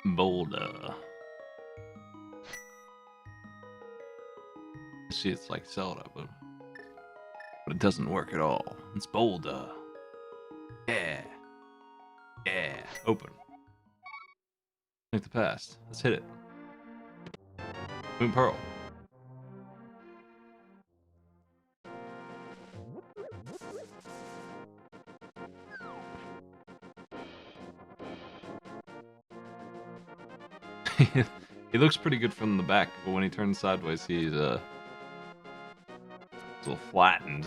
Boulder. See, it's like Zelda, but it doesn't work at all. It's Boulder. Yeah. Yeah. Open. Like the past. Let's hit it. Moon Pearl. He looks pretty good from the back, but when he turns sideways, he's a little flattened.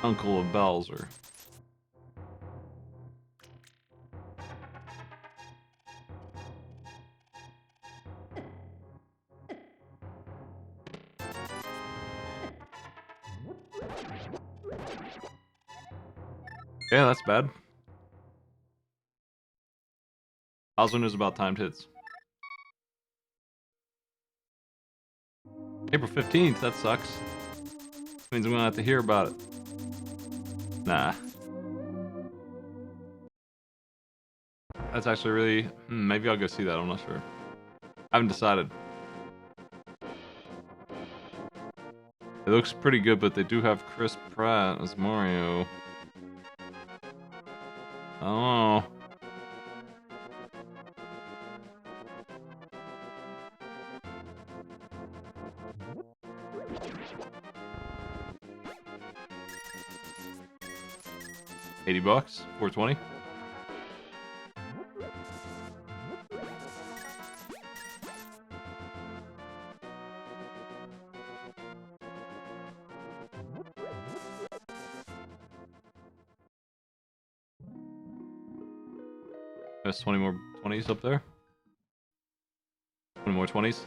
Uncle of Bowser. Yeah, that's bad. Bowser knows about timed hits. April 15th, that sucks. Means I'm gonna have to hear about it. Nah. That's actually really... maybe I'll go see that, I'm not sure. I haven't decided. It looks pretty good, but they do have Chris Pratt as Mario. I don't know. $80? 420? There's 20 more 20s up there. 20 more 20s.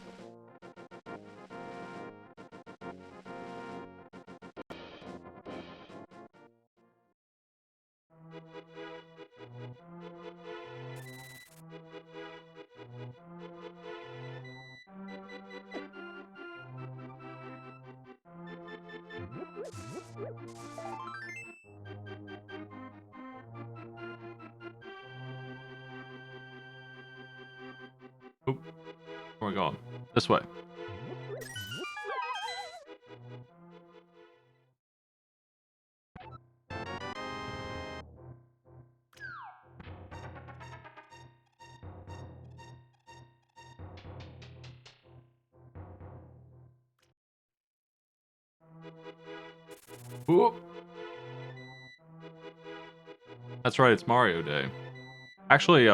Oop. Where are we going? This way. Oop. That's right, it's Mario Day. Actually,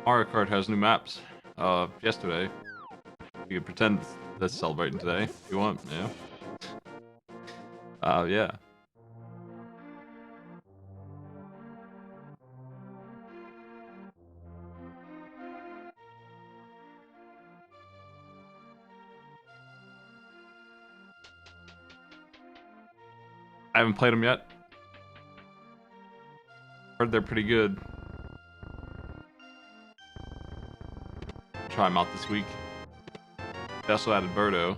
Mario Kart has new maps. Yesterday. You can pretend that's celebrating today if you want, yeah. Yeah. I haven't played them yet. Heard they're pretty good. Try them out this week. They also added Birdo,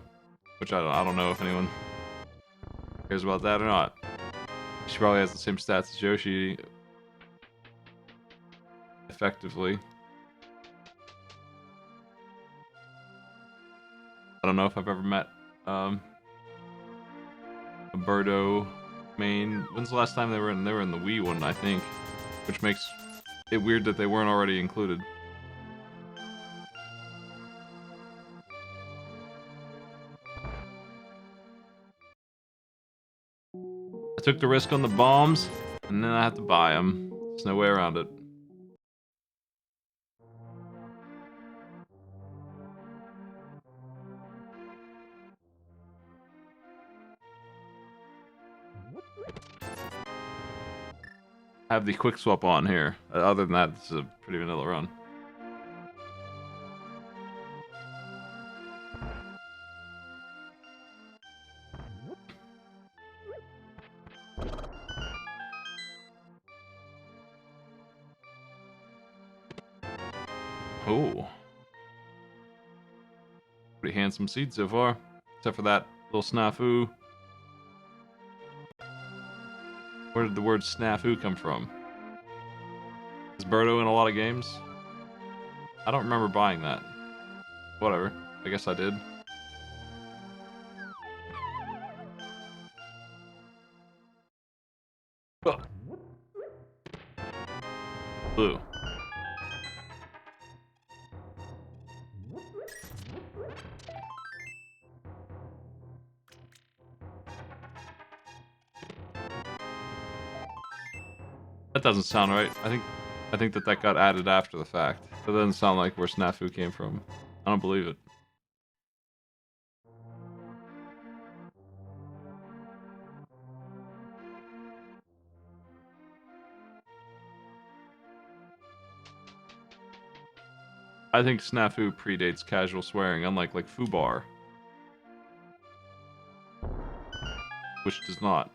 which I don't know if anyone cares about that or not. She probably has the same stats as Yoshi. Effectively. I don't know if I've ever met a Birdo main. When's the last time they were in? They were in the Wii one, I think, which makes it weird that they weren't already included. I took the risk on the bombs, and then I have to buy them. There's no way around it. I have the quick swap on here. Other than that, this is a pretty vanilla run. Oh. Pretty handsome seed so far. Except for that little snafu. Where did the word snafu come from? Is Birdo in a lot of games? I don't remember buying that. Whatever. I guess I did. Ugh. Blue. That doesn't sound right. I think that got added after the fact. That doesn't sound like where snafu came from. I don't believe it. I think snafu predates casual swearing, unlike like foobar, which does not.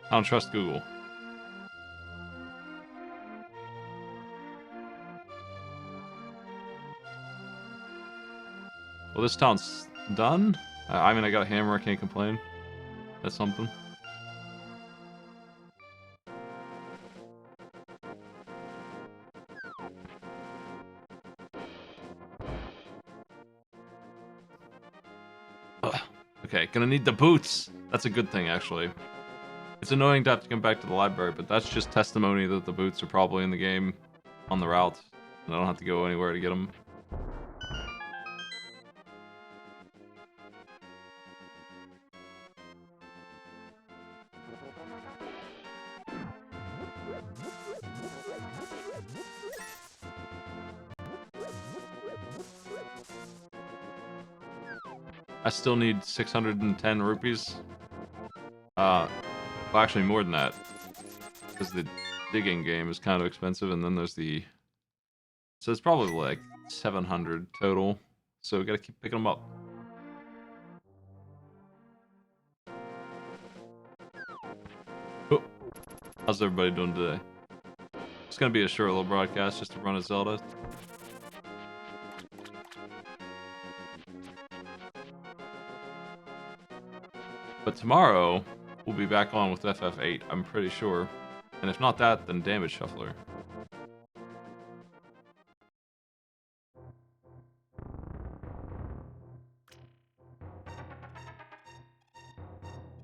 I don't trust Google. Well, this town's done? I mean, I got a hammer, I can't complain. That's something. Ugh. Okay, gonna need the boots. That's a good thing, actually. It's annoying to have to come back to the library, but that's just testimony that the boots are probably in the game on the route. And I don't have to go anywhere to get them. I still need 610 rupees. Well, actually more than that. Because the digging game is kind of expensive, and then there's the... So it's probably like 700 total. So we gotta keep picking them up. Oh. How's everybody doing today? It's gonna be a short little broadcast just to run a Zelda. But tomorrow, we'll be back on with FF8, I'm pretty sure. And if not that, then Damage Shuffler.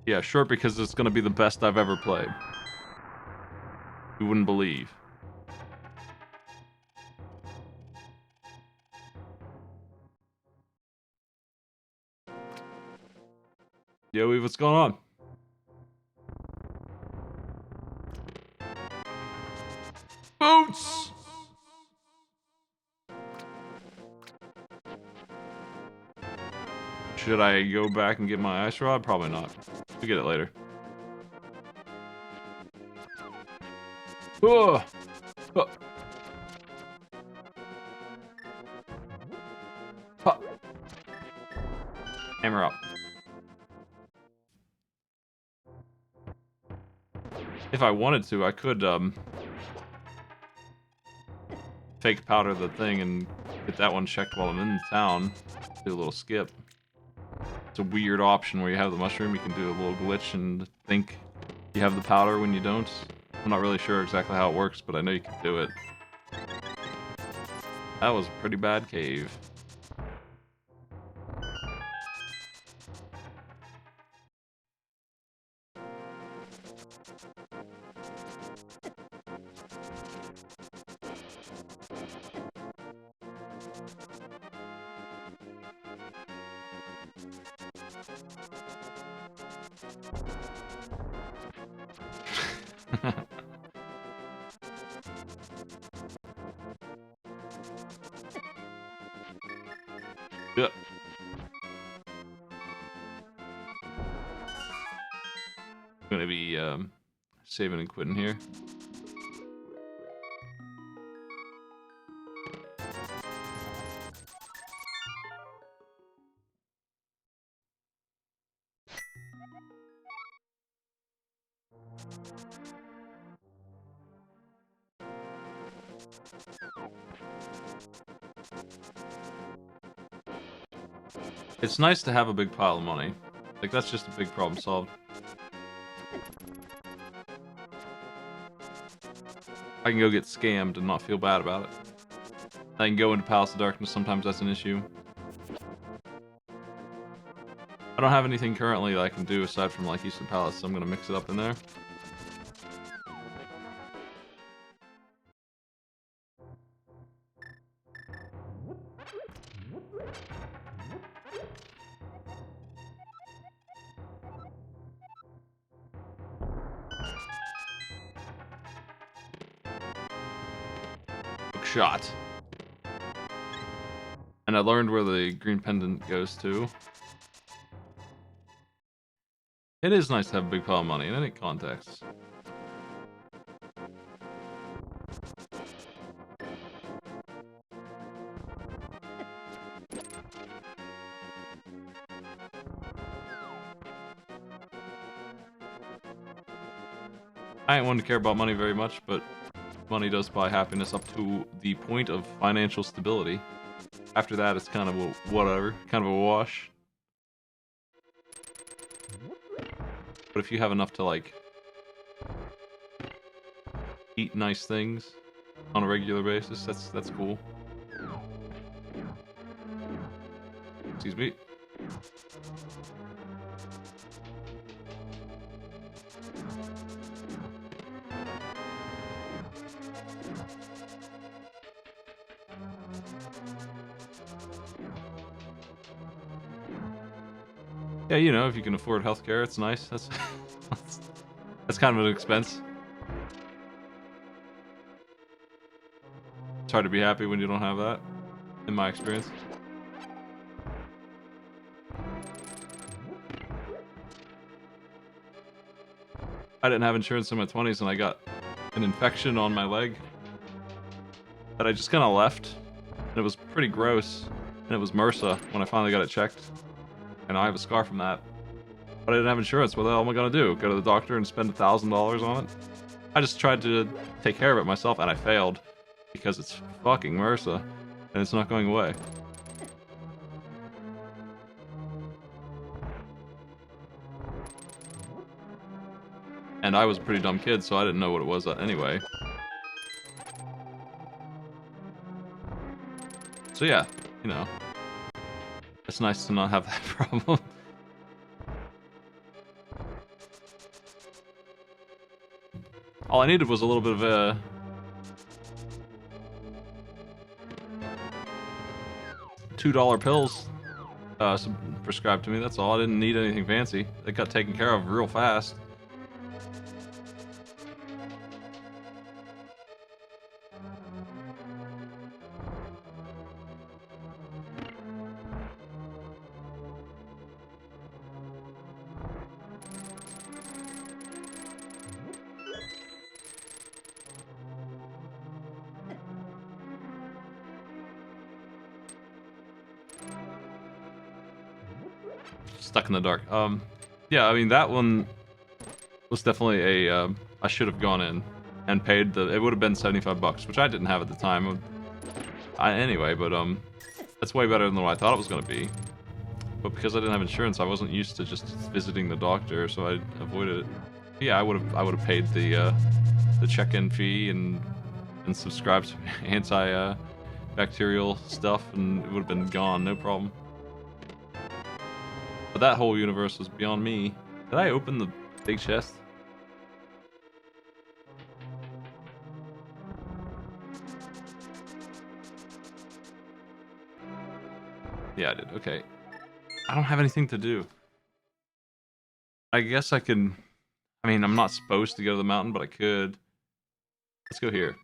Yeah, short because it's gonna be the best I've ever played. You wouldn't believe. Yo, Eve, what's going on? Boots! Should I go back and get my ice rod? Probably not. We'll get it later. Oh! Oh! Oh! Hammer up. If I wanted to, I could, fake powder the thing and get that one checked while I'm in town. Do a little skip. It's a weird option where you have the mushroom, you can do a little glitch and think you have the powder when you don't. I'm not really sure exactly how it works, but I know you can do it. That was a pretty bad cave. Yep. Gonna be saving and quitting here. It's nice to have a big pile of money. Like, that's just a big problem solved. I can go get scammed and not feel bad about it. I can go into Palace of Darkness, sometimes that's an issue. I don't have anything currently that I can do aside from, like, Eastern Palace, so I'm gonna mix it up in there. Shot. And I learned where the green pendant goes to. It is nice to have a big pile of money in any context. I ain't one to care about money very much, but money does buy happiness up to the point of financial stability. After that, it's kind of a whatever, kind of a wash. But if you have enough to, like, eat nice things on a regular basis, that's cool. Excuse me. Yeah, you know, if you can afford healthcare, it's nice. That's kind of an expense. It's hard to be happy when you don't have that, in my experience. I didn't have insurance in my 20s and I got an infection on my leg that I just kind of left. And it was pretty gross. And it was MRSA when I finally got it checked. And I have a scar from that. But I didn't have insurance. What the hell am I going to do? Go to the doctor and spend $1,000 on it? I just tried to take care of it myself and I failed. Because it's fucking MRSA. And it's not going away. And I was a pretty dumb kid, so I didn't know what it was anyway. So yeah, you know. It's nice to not have that problem. All I needed was a little bit of a... $2 pills prescribed to me, that's all. I didn't need anything fancy. It got taken care of real fast. Stuck in the dark. Yeah, I mean, that one was definitely a, I should have gone in and paid the, it would have been $75, which I didn't have at the time. Anyway, but, that's way better than what I thought it was going to be. But because I didn't have insurance, I wasn't used to just visiting the doctor, so I avoided it. Yeah, I would have paid the check-in fee and subscribed to anti-bacterial stuff, and it would have been gone, no problem. But that whole universe was beyond me. Did I open the big chest? Yeah, I did. Okay. I don't have anything to do. I guess I can... I mean, I'm not supposed to go to the mountain, but I could. Let's go here.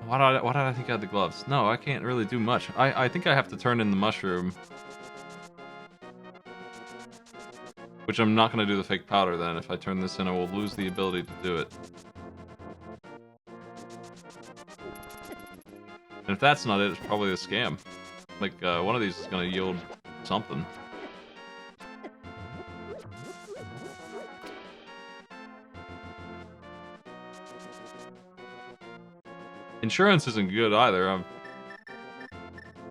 Why did I think I had the gloves? No, I can't really do much. I think I have to turn in the mushroom. Which I'm not going to do the fake powder then. If I turn this in, I will lose the ability to do it. if that's not it, it's probably a scam. Like, one of these is gonna yield something. Insurance isn't good either. I'm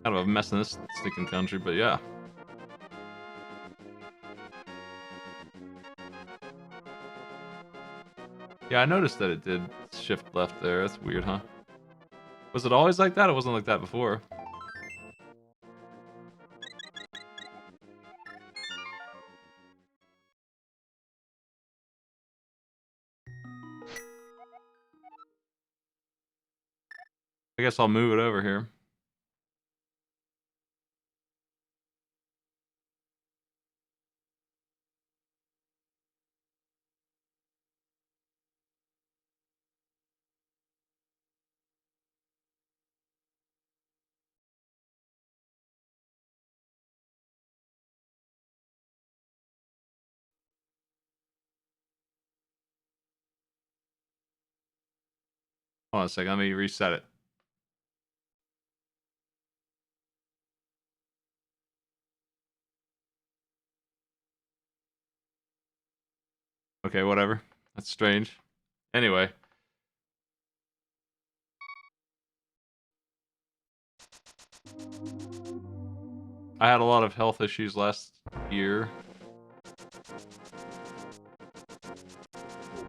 kind of a mess in this stinking country, but yeah. Yeah, I noticed that it did shift left there. That's weird, huh? Was it always like that? It wasn't like that before. I guess I'll move it over here. Hold on a second, let me reset it. Okay, whatever. That's strange. Anyway. I had a lot of health issues last year.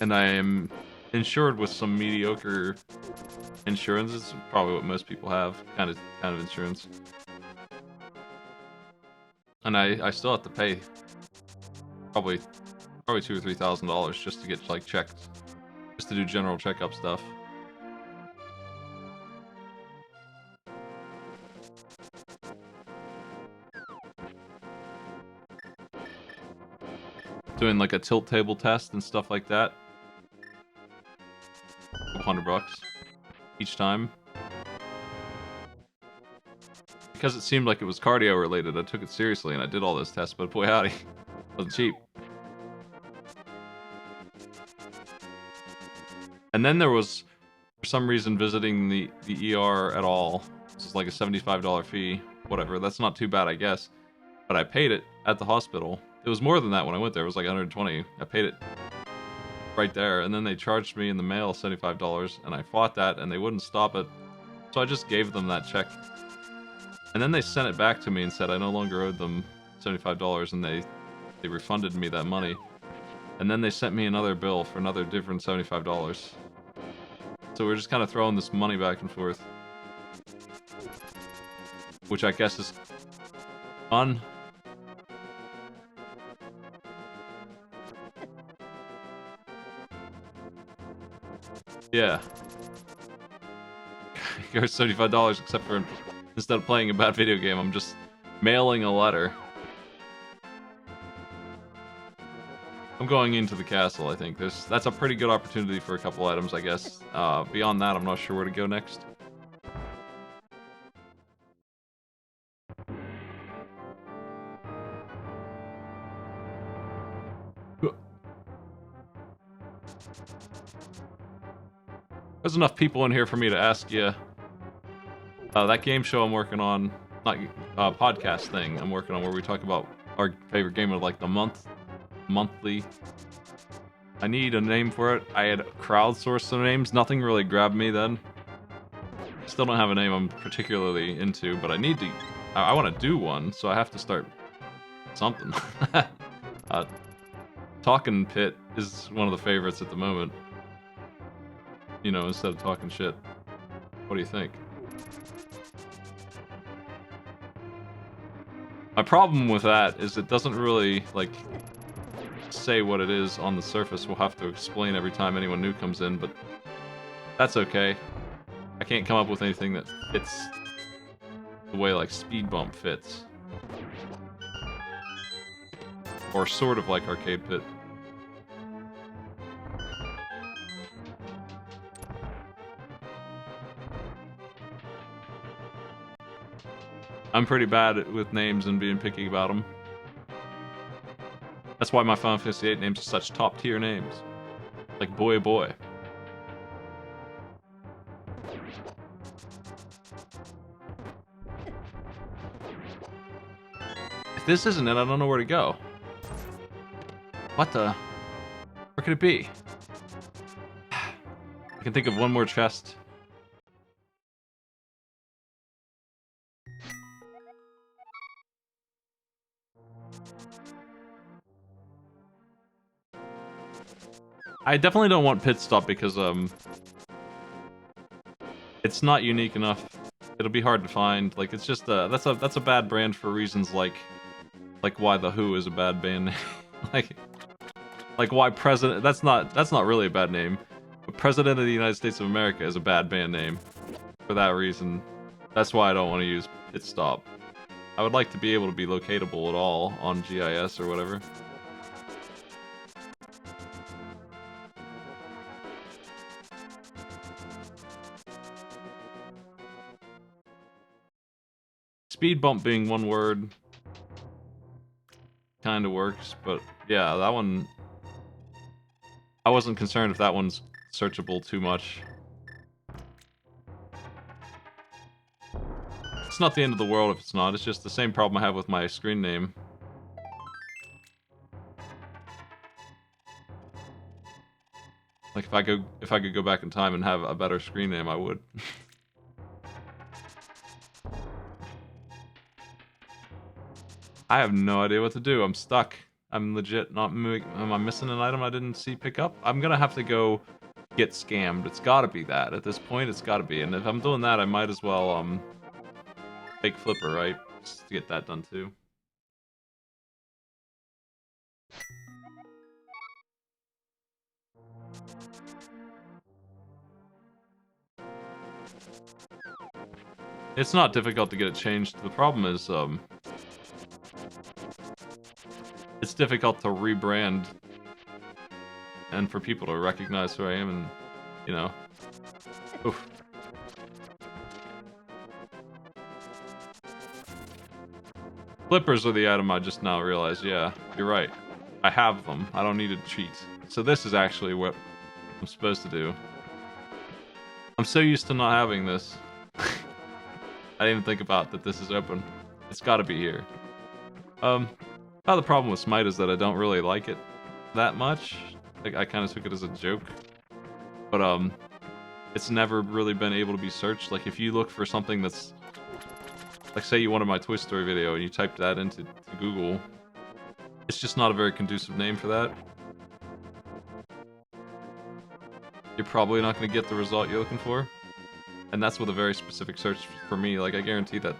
And I am insured with some mediocre insurance. It's probably what most people have, kind of insurance. And I still have to pay probably $2,000 or $3,000 just to get like checked, just to do general checkup stuff. Doing like a tilt table test and stuff like that. $100 each time. Because it seemed like it was cardio related, I took it seriously and I did all those tests, but boy howdy, it wasn't cheap. And then there was, for some reason, visiting the ER at all. This is like a $75 fee, whatever. That's not too bad, I guess. But I paid it at the hospital. It was more than that when I went there. It was like $120. I paid it right there, and then they charged me in the mail $75, and I fought that, and they wouldn't stop it. So I just gave them that check. And then they sent it back to me and said I no longer owed them $75, and they refunded me that money. And then they sent me another bill for another different $75. So we're just kind of throwing this money back and forth. Which I guess is fun. Yeah. Here's $75, except for instead of playing a bad video game, I'm just mailing a letter. I'm going into the castle, I think. That's a pretty good opportunity for a couple items, I guess. Beyond that, I'm not sure where to go next. There's enough people in here for me to ask you. That game show I'm working on, not podcast thing I'm working on, where we talk about our favorite game of like the monthly. I need a name for it. I had crowdsourced some names. Nothing really grabbed me then. Still don't have a name I'm particularly into, but I need to. I want to do one, so I have to start something. Talking Pit is one of the favorites at the moment. You know, instead of talking shit. What do you think? My problem with that is it doesn't really, like, say what it is on the surface. We'll have to explain every time anyone new comes in, but that's okay. I can't come up with anything that fits the way, like, Speed Bump fits. Or sort of like Arcade Pit. I'm pretty bad with names and being picky about them. That's why my Final Fantasy VIII names are such top-tier names. Like Boy Boy. this isn't it. I don't know where to go. What the? Where could it be? I can think of one more chest. I definitely don't want pit stop because it's not unique enough. It'll be hard to find. Like it's just that's a bad brand for reasons like why the Who is a bad band name. like why President. That's not really a bad name. But President of the United States of America is a bad band name for that reason. That's why I don't want to use pit stop. I would like to be able to be locatable at all on GIS or whatever. Speed bump being one word kind of works, but yeah, that one... I wasn't concerned if that one's searchable too much. It's not the end of the world if it's not, it's just the same problem I have with my screen name. Like if I could go back in time and have a better screen name, I would. I have no idea what to do. I'm stuck. I'm legit not moving. Am I missing an item I didn't see pick up? I'm gonna have to go get scammed. It's gotta be that. At this point, it's gotta be. And if I'm doing that, I might as well, fake flipper, right? Just to get that done too. It's not difficult to get it changed. The problem is, it's difficult to rebrand and for people to recognize who I am and, you know. Oof. Flippers are the item I just now realized, yeah, you're right. I have them. I don't need to cheat. So this is actually what I'm supposed to do. I'm so used to not having this. I didn't even think about that this is open. It's gotta be here. The problem with Smite is that I don't really like it that much. Like, I kind of took it as a joke. But, it's never really been able to be searched. Like, if you look for something that's... Like, say you wanted my Toy Story video and you typed that into Google, it's just not a very conducive name for that. You're probably not going to get the result you're looking for. And that's with a very specific search for me. Like, I guarantee that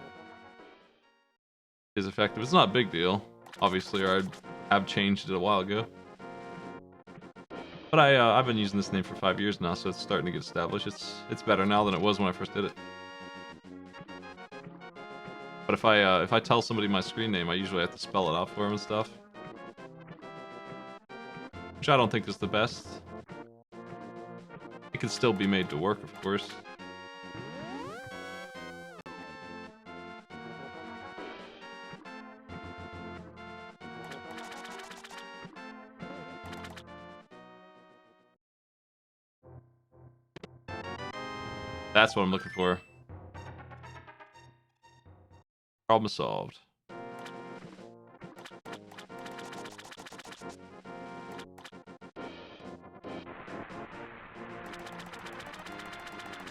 is effective. It's not a big deal, obviously, or I'd have changed it a while ago. But I've been using this name for 5 years now, so it's starting to get established. It's better now than it was when I first did it. But if I tell somebody my screen name, I usually have to spell it out for them and stuff. Which I don't think is the best. It can still be made to work, of course. That's what I'm looking for. Problem solved.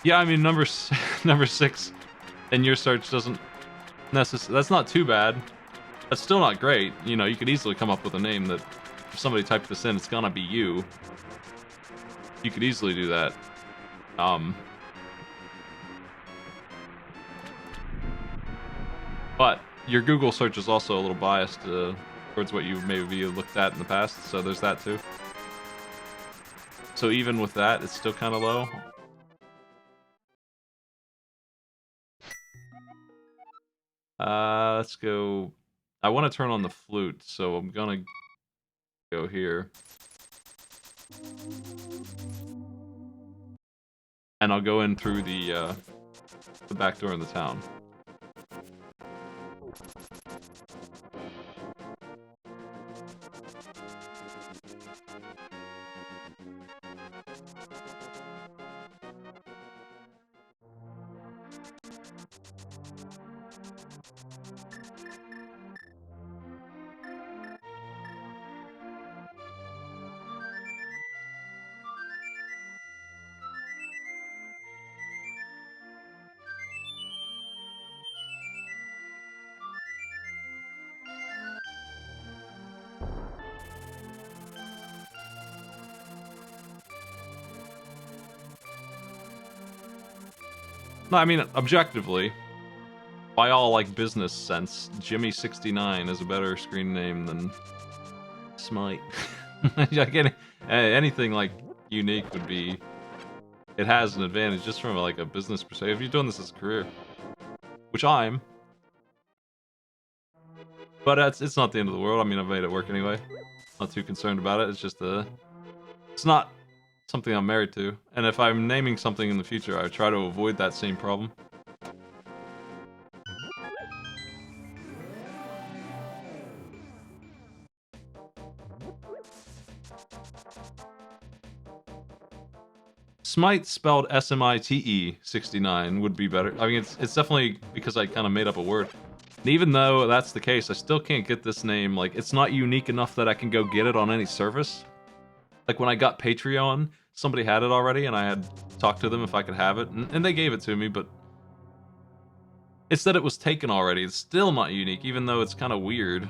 Yeah, I mean, number 6 in your search doesn't necessarily... That's not too bad. That's still not great. You know, you could easily come up with a name that if somebody typed this in, it's gonna be you. You could easily do that. But your Google search is also a little biased towards what you maybe looked at in the past, so there's that too. So even with that, it's still kind of low. Let's go... I want to turn on the flute, so I'm gonna go here. And I'll go in through the back door in the town. No, I mean, objectively, by all, like, business sense, Jimmy69 is a better screen name than Smite. Like, anything, like, unique would be... It has an advantage just from, like, a business perspective. If you're doing this as a career, which I'm... But it's not the end of the world. I mean, I've made it work anyway. Not too concerned about it. It's just it's not something I'm married to. And if I'm naming something in the future, I try to avoid that same problem. Smite spelled S-M-I-T-E 69 would be better. I mean, it's definitely because I kind of made up a word. And even though that's the case, I still can't get this name. Like, it's not unique enough that I can go get it on any service. Like, when I got Patreon, somebody had it already, and I had talked to them if I could have it, and they gave it to me, but it said it was taken already. It's still not unique, even though it's kind of weird.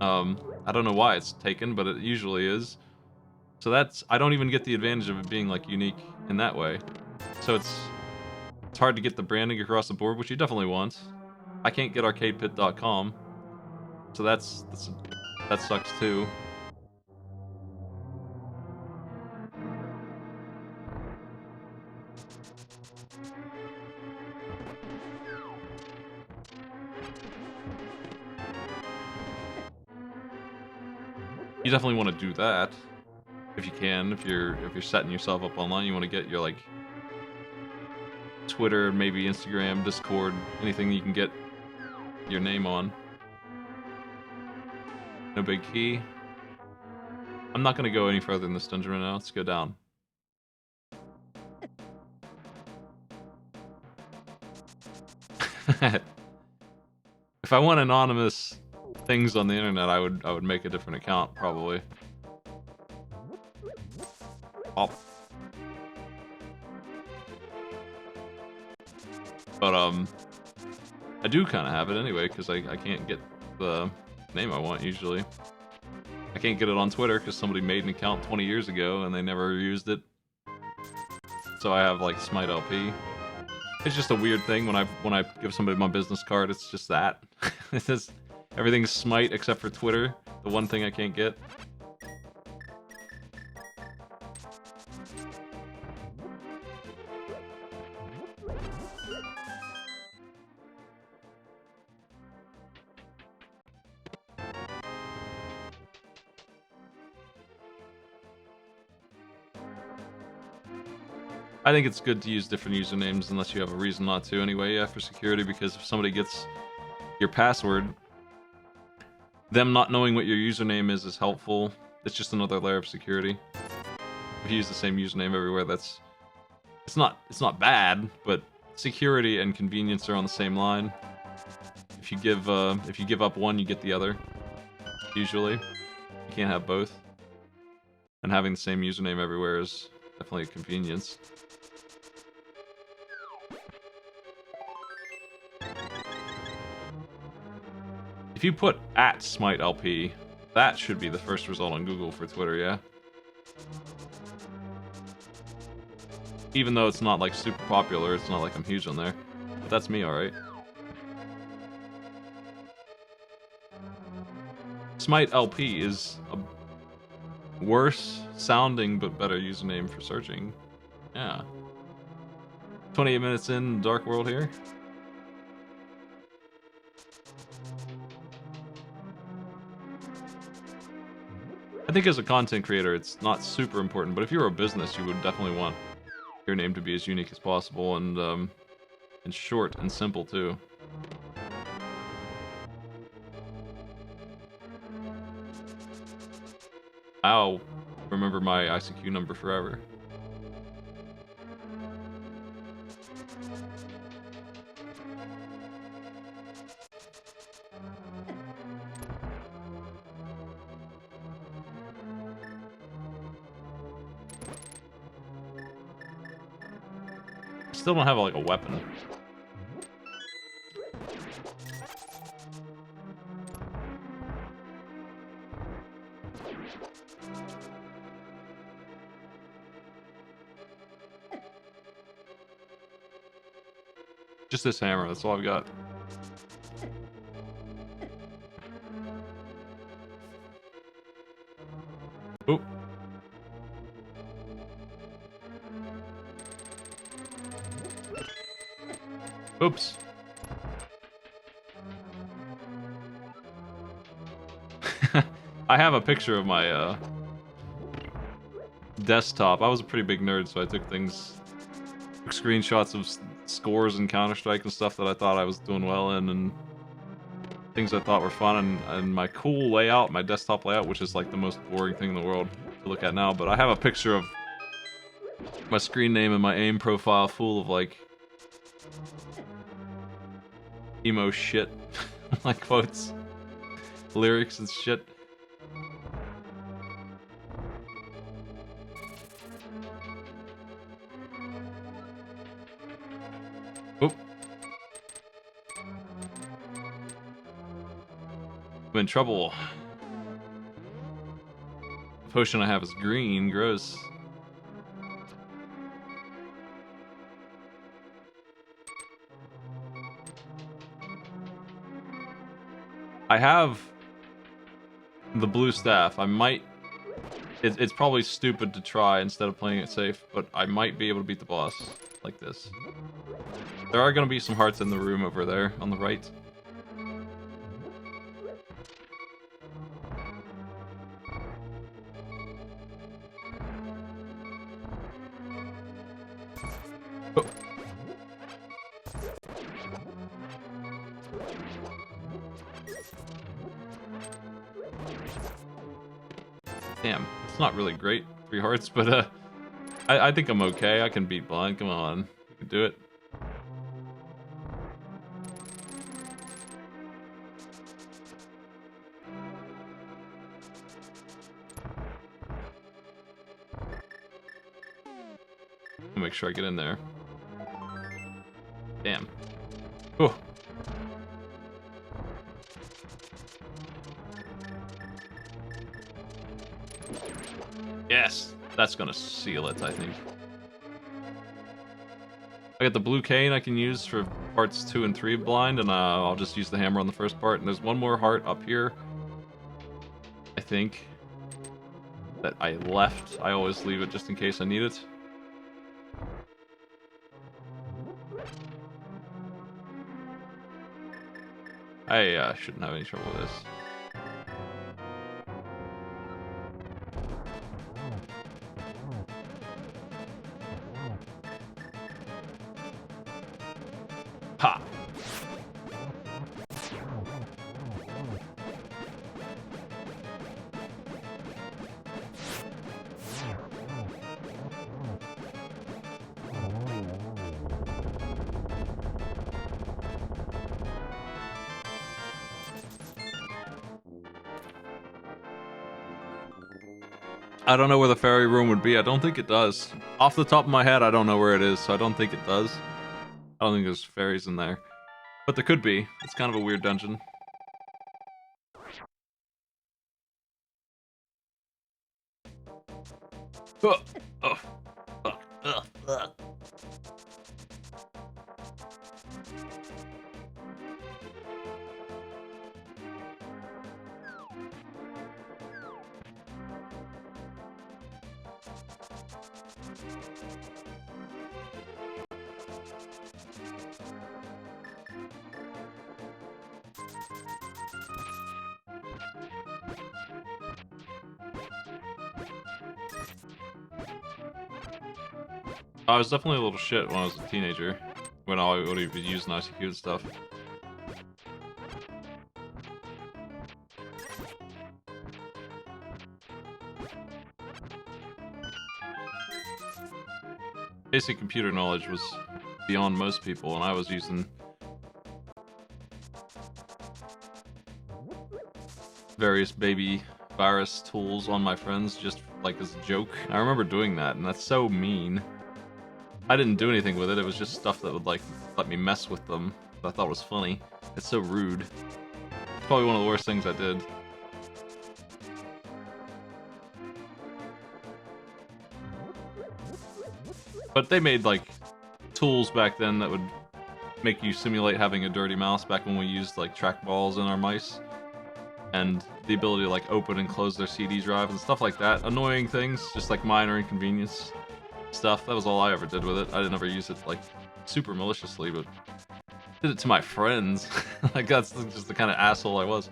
I don't know why it's taken, but it usually is. So I don't even get the advantage of it being, like, unique in that way. So it's hard to get the branding across the board, which you definitely want. I can't get arcadepit.com, so that sucks too. You definitely want to do that if you can. If you're setting yourself up online, you want to get your, like, Twitter, maybe Instagram, Discord, anything you can get your name on. No big key. I'm not gonna go any further in this dungeon right now. Let's go down. If I want anonymous things on the internet, I would make a different account probably. Oh. But I do kind of have it anyway because I can't get the name I want usually. I can't get it on Twitter because somebody made an account 20 years ago and they never used it. So I have, like, Smite LP. It's just a weird thing when I give somebody my business card. It's just that. It says everything's Smite except for Twitter, the one thing I can't get. I think it's good to use different usernames unless you have a reason not to anyway, yeah, for security, because if somebody gets your password, them not knowing what your username is helpful. It's just another layer of security. If you use the same username everywhere, it's not bad, but security and convenience are on the same line. If you give up one, you get the other. Usually, you can't have both. And having the same username everywhere is definitely a convenience. If you put @SmiteLP, that should be the first result on Google for Twitter, yeah? Even though it's not, like, super popular, it's not like I'm huge on there. But that's me, alright. SmiteLP is a worse sounding but better username for searching. Yeah. 28 minutes in, Dark World here. I think as a content creator, it's not super important, but if you're a business, you would definitely want your name to be as unique as possible and short and simple too. I'll remember my ICQ number forever. Still don't have, like, a weapon. Just this hammer, that's all I've got. Oh. Oops. I have a picture of my desktop. I was a pretty big nerd, so I took screenshots of scores in Counter-Strike and stuff that I thought I was doing well in, and things I thought were fun, and my cool layout, my desktop layout, which is like the most boring thing in the world to look at now, but I have a picture of my screen name and my aim profile full of like emo shit, like quotes, lyrics and shit. Oop. I'm in trouble. The potion I have is green, gross. I have the blue staff. I might... It's probably stupid to try instead of playing it safe, but I might be able to beat the boss like this. There are going to be some hearts in the room over there on the right. Oh. Damn, it's not really great, 3 hearts, but I think I'm okay. I can beat blind. Come on, we can do it. I'll make sure I get in there. Damn. Oh. Yes, that's gonna seal it, I think. I got the blue cane I can use for parts 2 and 3 blind, and I'll just use the hammer on the first part. And there's one more heart up here, I think, that I left. I always leave it just in case I need it. I shouldn't have any trouble with this. Ha! I don't know where the fairy room would be. I don't think it does. Off the top of my head, I don't know where it is, so I don't think it does. I don't think there's fairies in there. But there could be. It's kind of a weird dungeon. Oh, oh, fuck, ugh. I was definitely a little shit when I was a teenager, when I would even use ICQ and stuff. Basic computer knowledge was beyond most people, and I was using various baby virus tools on my friends just like as a joke. I remember doing that, and that's so mean. I didn't do anything with it, it was just stuff that would like let me mess with them that I thought was funny. It's so rude. It's probably one of the worst things I did. But they made like tools back then that would make you simulate having a dirty mouse back when we used like trackballs in our mice. And the ability to like open and close their CD drive and stuff like that. Annoying things, just like minor inconvenience stuff. That was all I ever did with it. I didn't ever use it like super maliciously, but did it to my friends. Like that's just the kind of asshole I was.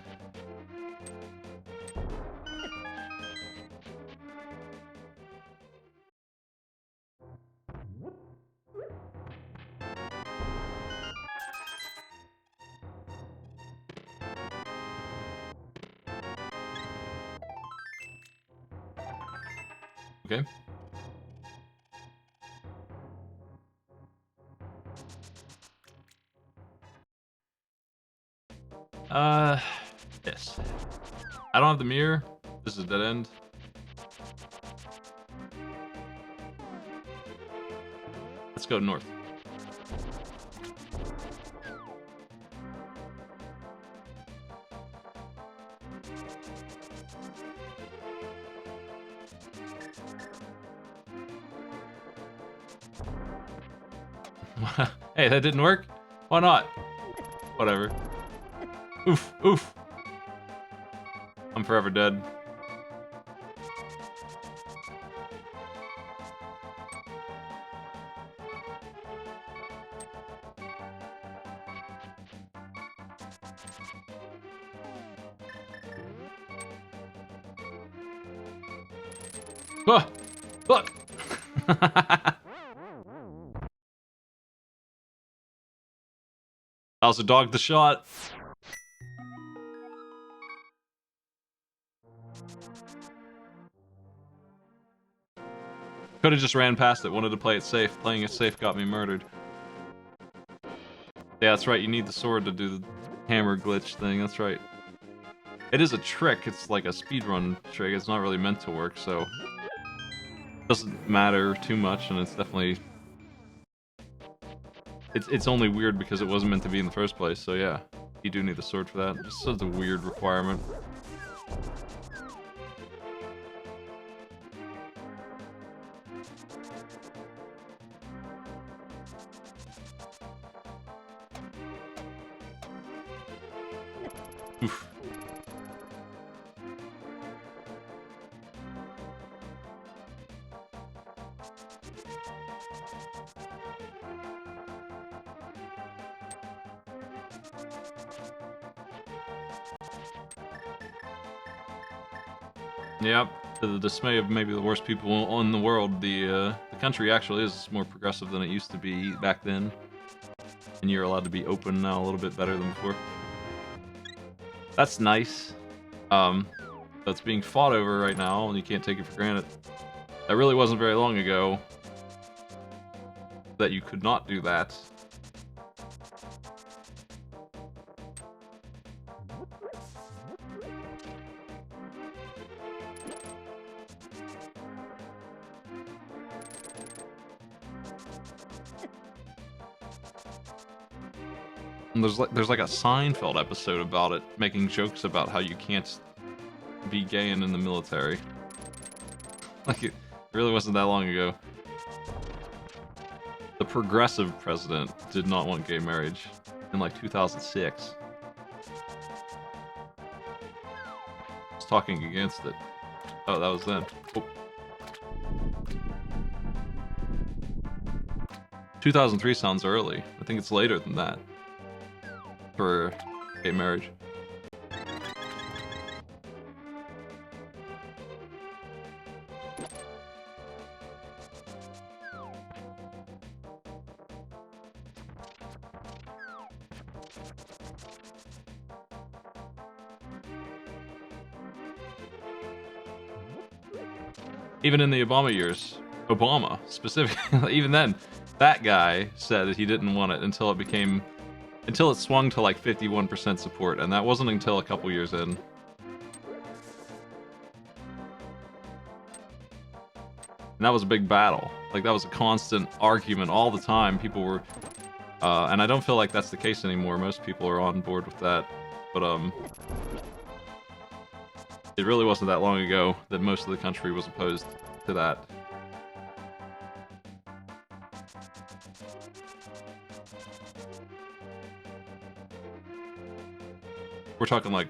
Okay. Yes. I don't have the mirror. This is a dead end. Let's go north. Hey, that didn't work? Why not? Whatever. Oof, oof. I'm forever dead. Ah! Look! I also dogged the shot. Could have just ran past it, wanted to play it safe. Playing it safe got me murdered. Yeah, that's right, you need the sword to do the hammer glitch thing, that's right. It is a trick, it's like a speedrun trick, it's not really meant to work, so... It doesn't matter too much, and it's definitely... It's only weird because it wasn't meant to be in the first place, so yeah. You do need the sword for that. Just such a weird requirement. Oof. Yep, to the dismay of maybe the worst people in the world, the country actually is more progressive than it used to be back then. And you're allowed to be open now a little bit better than before. That's nice. That's being fought over right now, and you can't take it for granted. That really wasn't very long ago that you could not do that. And there's like a Seinfeld episode about it, making jokes about how you can't be gay and in the military. Like, it really wasn't that long ago. The progressive president did not want gay marriage in like 2006. Was talking against it. Oh, that was then. Oh. 2003 sounds early. I think it's later than that for gay marriage. Even in the Obama years, Obama specifically, even then, that guy said that he didn't want it until it swung to like 51% support, and that wasn't until a couple years in. And that was a big battle. Like, that was a constant argument all the time. People were, and I don't feel like that's the case anymore. Most people are on board with that, but it really wasn't that long ago that most of the country was opposed to that. We're talking like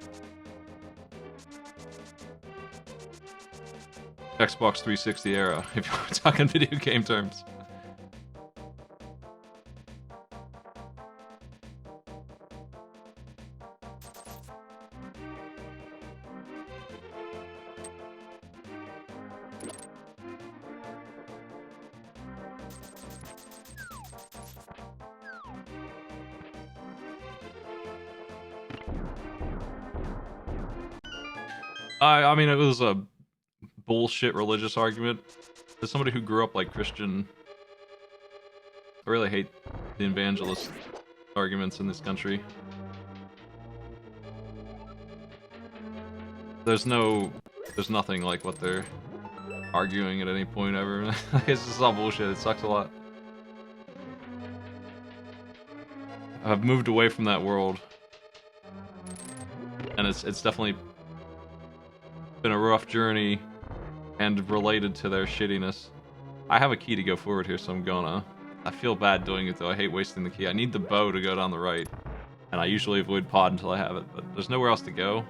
Xbox 360 era, if you're talking video game terms. I mean, it was a bullshit religious argument. As somebody who grew up like Christian, I really hate the evangelist arguments in this country. There's nothing like what they're arguing at any point ever. It's just all bullshit. It sucks a lot. I've moved away from that world, and it's definitely been a rough journey and related to their shittiness. I have a key to go forward here, so I'm gonna. I feel bad doing it though. I hate wasting the key. I need the bow to go down the right, and I usually avoid pod until I have it, but there's nowhere else to go.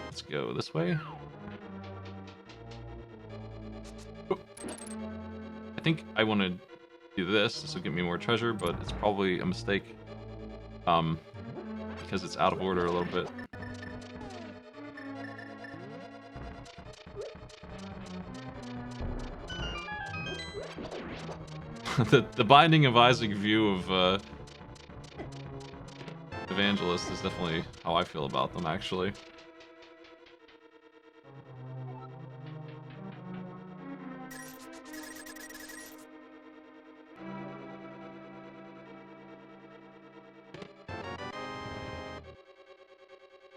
Let's go this way. Oh. I think I want to do this. This will get me more treasure, but it's probably a mistake. Because it's out of order a little bit. The Binding of Isaac view of Evangelist is definitely how I feel about them, actually.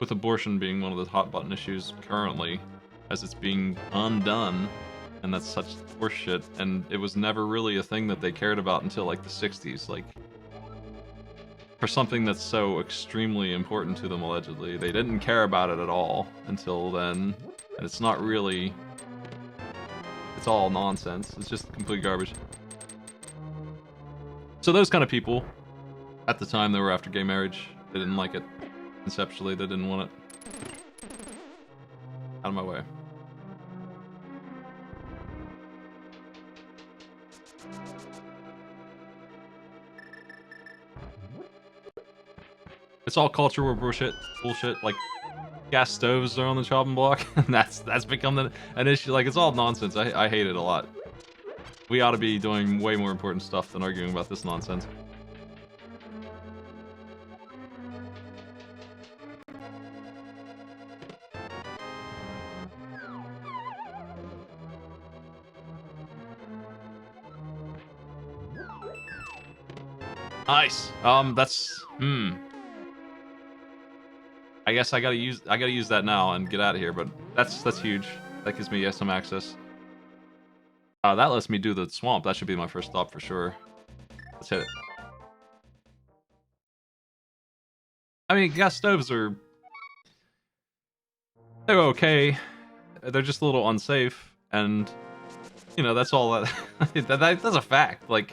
With abortion being one of the hot button issues currently, as it's being undone, and that's such horseshit, and it was never really a thing that they cared about until like the 60s, like, for something that's so extremely important to them allegedly, they didn't care about it at all until then, and it's not really, it's all nonsense, it's just complete garbage. So those kind of people, at the time they were after gay marriage, they didn't like it. Conceptually, they didn't want it. Out of my way. It's all culture war bullshit. Like, gas stoves are on the chopping block, and that's become an issue. Like, it's all nonsense. I hate it a lot. We ought to be doing way more important stuff than arguing about this nonsense. Nice. That's I guess I gotta use that now and get out of here, but that's huge. That gives me some access. That lets me do the swamp. That should be my first stop for sure. Let's hit it. I mean, gas stoves are... they're okay. They're just a little unsafe, and you know, that's all that... that's a fact. Like,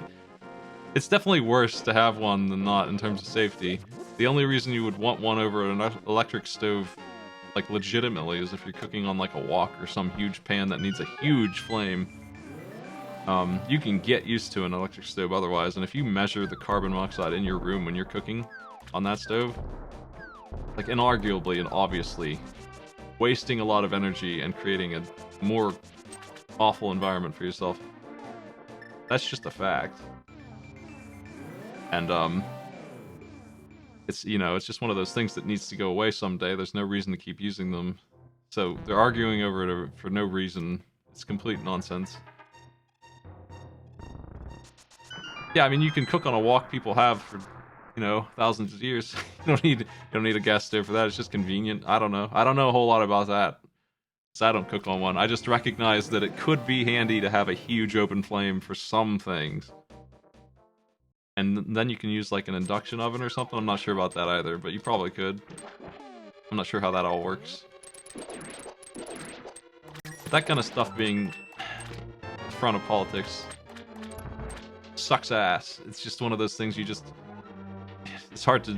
it's definitely worse to have one than not in terms of safety. The only reason you would want one over an electric stove, like legitimately, is if you're cooking on like a wok or some huge pan that needs a huge flame. You can get used to an electric stove otherwise, and if you measure the carbon monoxide in your room when you're cooking on that stove, like inarguably and obviously, wasting a lot of energy and creating a more awful environment for yourself. That's just a fact. And, it's, you know, it's just one of those things that needs to go away someday. There's no reason to keep using them. So they're arguing over it for no reason. It's complete nonsense. Yeah, I mean, you can cook on a wok people have for, you know, thousands of years. You don't need a gas stove for that. It's just convenient. I don't know. I don't know a whole lot about that. So I don't cook on one. I just recognize that it could be handy to have a huge open flame for some things. And then you can use like an induction oven or something. I'm not sure about that either, but you probably could. I'm not sure how that all works. That kind of stuff being forefront of politics. Sucks ass. It's just one of those things you just... It's hard to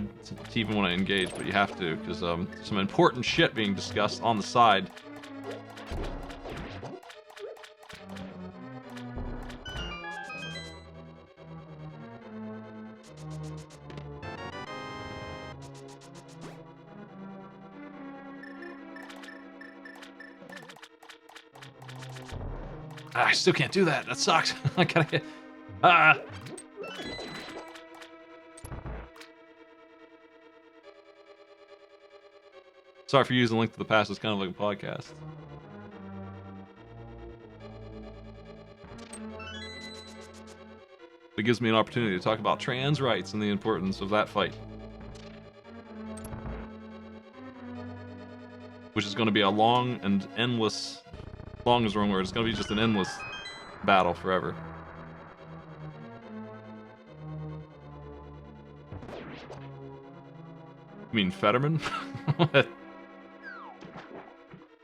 even want to engage, but you have to, because some important shit being discussed on the side. I still can't do that. That sucks. I gotta get... Sorry for using Link to the Past. It's kind of like a podcast. It gives me an opportunity to talk about trans rights and the importance of that fight. Which is going to be a long and endless... Long is the wrong word. It's going to be just an endless battle forever. You mean Fetterman?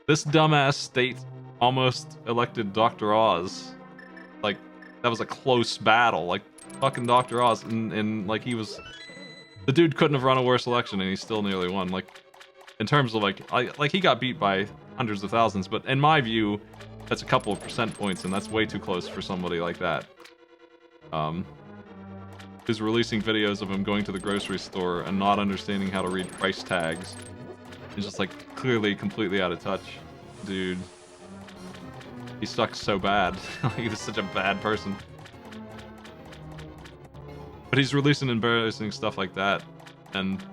This dumbass state almost elected Dr. Oz. Like, that was a close battle. Like, fucking Dr. Oz. And like, he was... The dude couldn't have run a worse election, and he still nearly won. Like, in terms of, like, he got beat by hundreds of thousands, but in my view, that's a couple of percent points, and that's way too close for somebody like that. Who's releasing videos of him going to the grocery store and not understanding how to read price tags. He's just, like, clearly completely out of touch. Dude. He sucks so bad. He was such a bad person. But he's releasing embarrassing stuff like that, and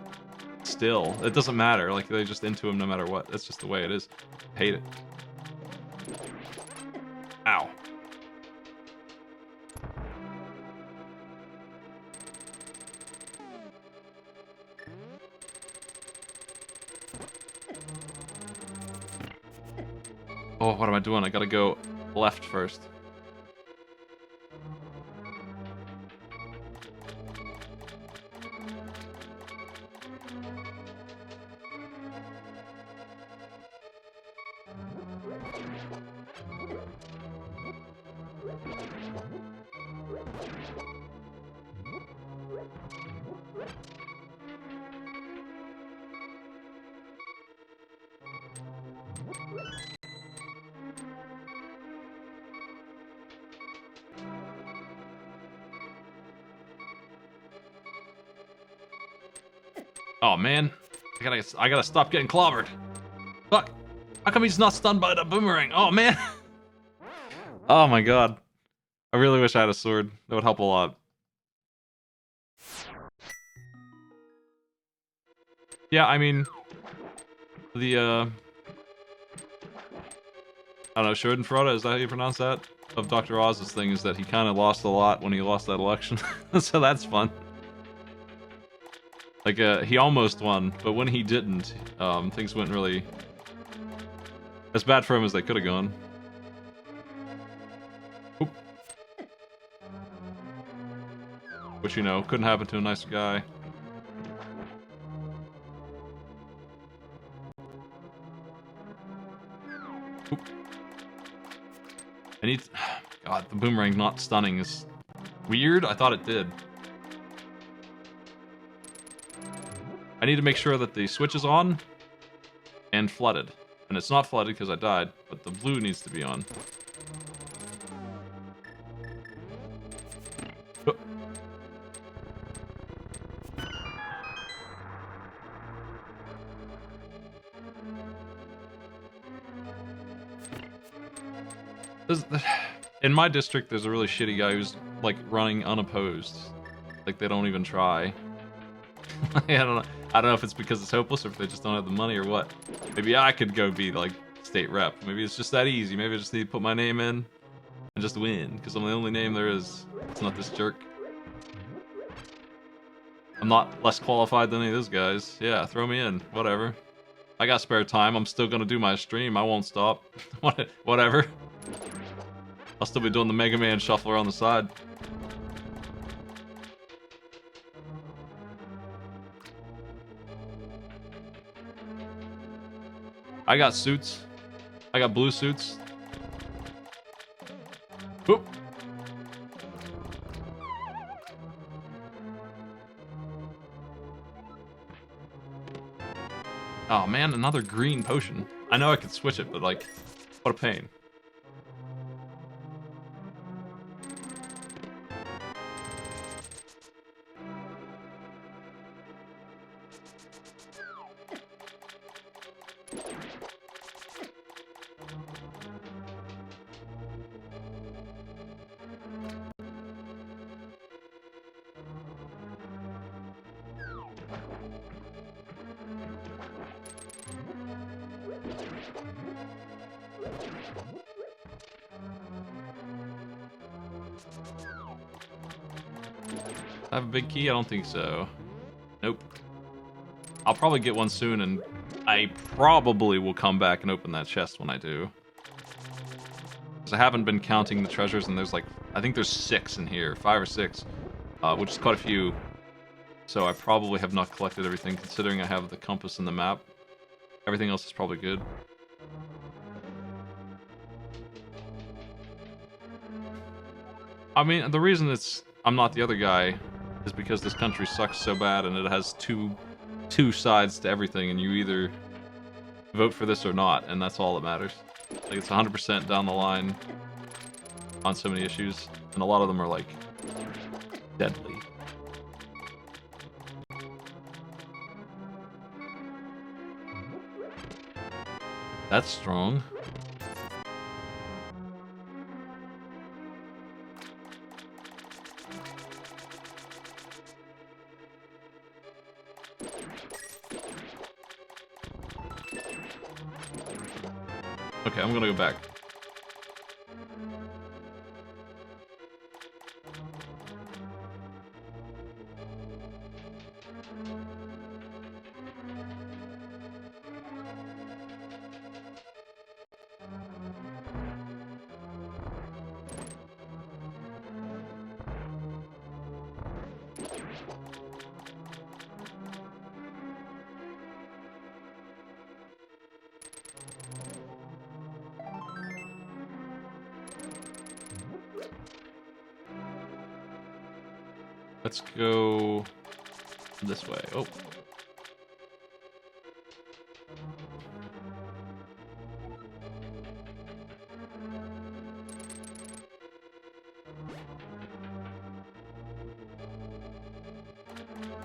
still, it doesn't matter. Like, they're just into him no matter what. That's just the way it is. Hate it. Ow. Oh, what am I doing? I gotta go left first. Oh man, I gotta stop getting clobbered. Fuck! How come he's not stunned by the boomerang? Oh man! Oh my god. I really wish I had a sword. That would help a lot. Yeah, I mean, the I don't know, Schadenfreude, is that how you pronounce that? Of Dr. Oz's thing is that he kind of lost a lot when he lost that election, so that's fun. Like, he almost won, but when he didn't, things went really... as bad for him as they could have gone. Oop. Which, you know, couldn't happen to a nicer guy. Oop. I need... God, the boomerang not stunning is weird. I thought it did. I need to make sure that the switch is on and flooded. And it's not flooded because I died, but the blue needs to be on. Oh. In my district, there's a really shitty guy who's, like, running unopposed. Like, they don't even try. I don't know if it's because it's hopeless or if they just don't have the money or what. Maybe I could go be, like, state rep. Maybe it's just that easy. Maybe I just need to put my name in and just win, because I'm the only name there is. It's not this jerk. I'm not less qualified than any of those guys. Yeah, throw me in. Whatever. I got spare time. I'm still gonna do my stream. I won't stop. Whatever. I'll still be doing the Mega Man shuffler on the side. I got suits. I got blue suits. Oop. Oh man, another green potion. I know I could switch it, but like, what a pain. I have a big key? I don't think so. Nope. I'll probably get one soon, and I probably will come back and open that chest when I do. Because I haven't been counting the treasures, and there's like, I think there's 6 in here, 5 or 6, which is quite a few. So I probably have not collected everything, considering I have the compass and the map. Everything else is probably good. I mean, the reason I'm not the other guy is because this country sucks so bad, and it has two sides to everything, and you either vote for this or not, and that's all that matters. Like, it's 100% down the line on so many issues, and a lot of them are, like, deadly. That's strong. Okay, I'm gonna go back. Let's go this way. Oh.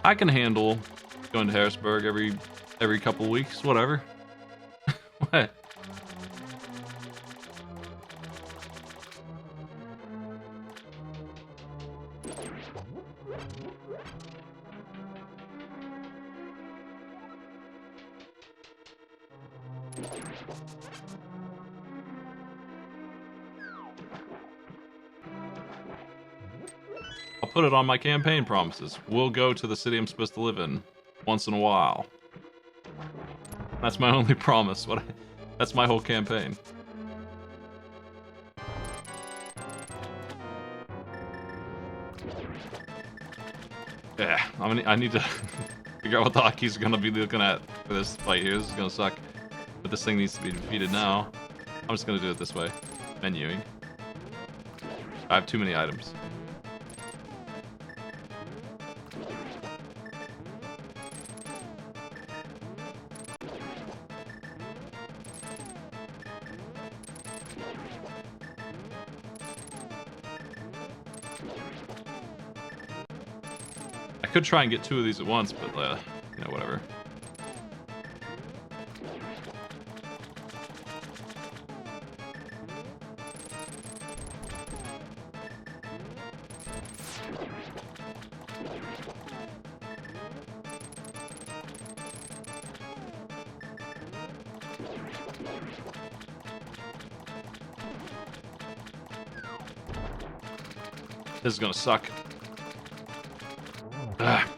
I can handle going to Harrisburg every couple weeks, whatever. What? I'll put it on my campaign promises. We'll go to the city I'm supposed to live in once in a while. That's my only promise. That's my whole campaign. Yeah, I need to figure out what the hotkeys are gonna be looking at for this fight here. This is gonna suck. But this thing needs to be defeated now. I'm just gonna do it this way. Menuing. I have too many items. I could try and get 2 of these at once, but you know, whatever. This is gonna suck. Ugh.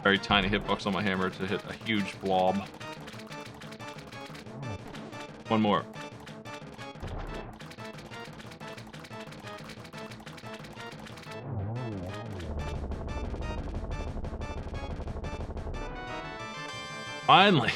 Very tiny hitbox on my hammer to hit a huge blob. One more. Finally.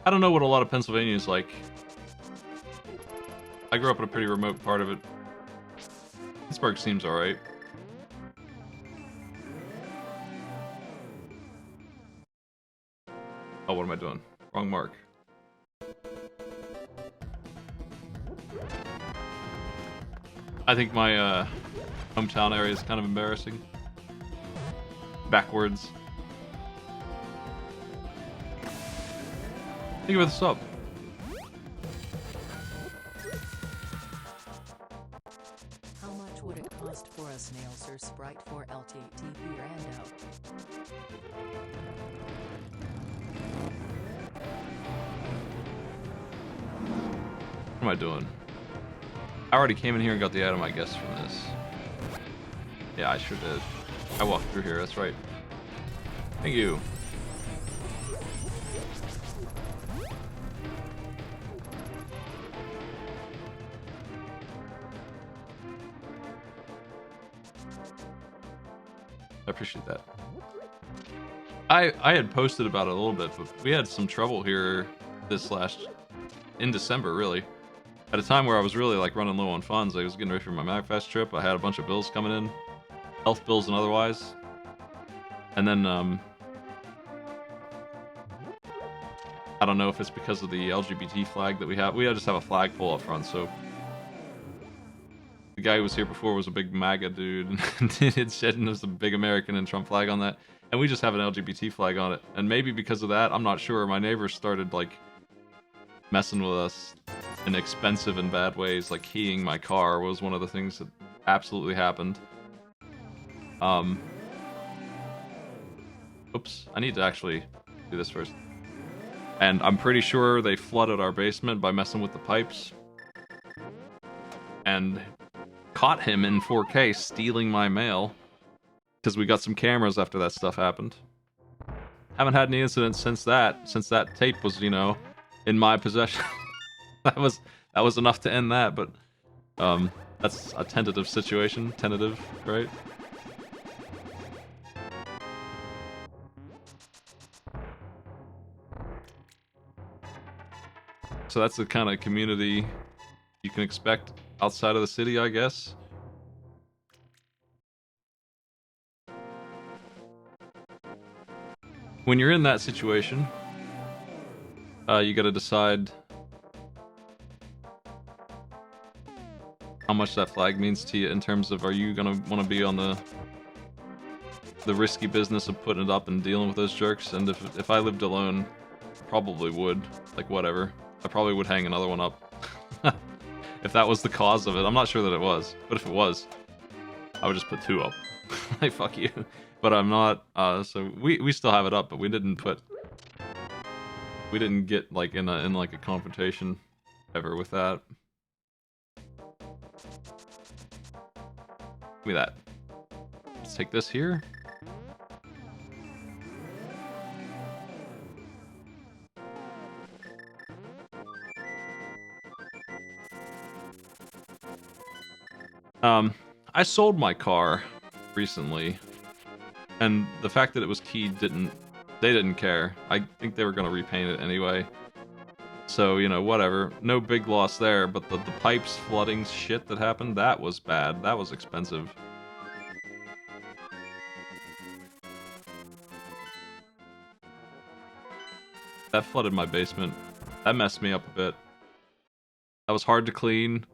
I don't know what a lot of Pennsylvania is like. I grew up in a pretty remote part of it. Pittsburgh seems alright. Oh, what am I doing? Wrong mark. I think my hometown area is kind of embarrassing. Backwards. Think about the sub. How much would it cost for a Snailser sprite for LTTP Rando? What am I doing? I already came in here and got the item, I guess, from this. Yeah, I sure did. I walked through here, that's right. Thank you. I appreciate that. I had posted about it a little bit, but we had some trouble here in December, really. At a time where I was really like running low on funds. I was getting ready for my MagFest trip. I had a bunch of bills coming in, health bills and otherwise. And then I don't know if it's because of the LGBT flag that we have. We just have a flagpole up front, so the guy who was here before was a big MAGA dude, and it said there's a big American and Trump flag on that, and we just have an LGBT flag on it. And maybe because of that, I'm not sure, my neighbors started like messing with us in expensive and bad ways, like keying my car was one of the things that absolutely happened. Oops, I need to actually do this first. And I'm pretty sure they flooded our basement by messing with the pipes. And caught him in 4K stealing my mail. Because we got some cameras after that stuff happened. Haven't had any incidents since that tape was, you know, in my possession. that was enough to end that, but that's a tentative situation. Tentative, right? So that's the kind of community you can expect outside of the city, I guess. When you're in that situation, you gotta decide how much that flag means to you in terms of, are you gonna want to be on the risky business of putting it up and dealing with those jerks? And if I lived alone, probably would. Like, whatever. I probably would hang another one up. If that was the cause of it. I'm not sure that it was. But if it was, I would just put 2 up. Like, fuck you. But I'm not, so we still have it up, but we didn't get, like, in like a confrontation ever with that. Give me that. Let's take this here. I sold my car recently, and the fact that it was keyed they didn't care. I think they were gonna repaint it anyway. So, you know, whatever. No big loss there, but the pipes flooding shit that happened, that was bad. That was expensive. That flooded my basement. That messed me up a bit. That was hard to clean.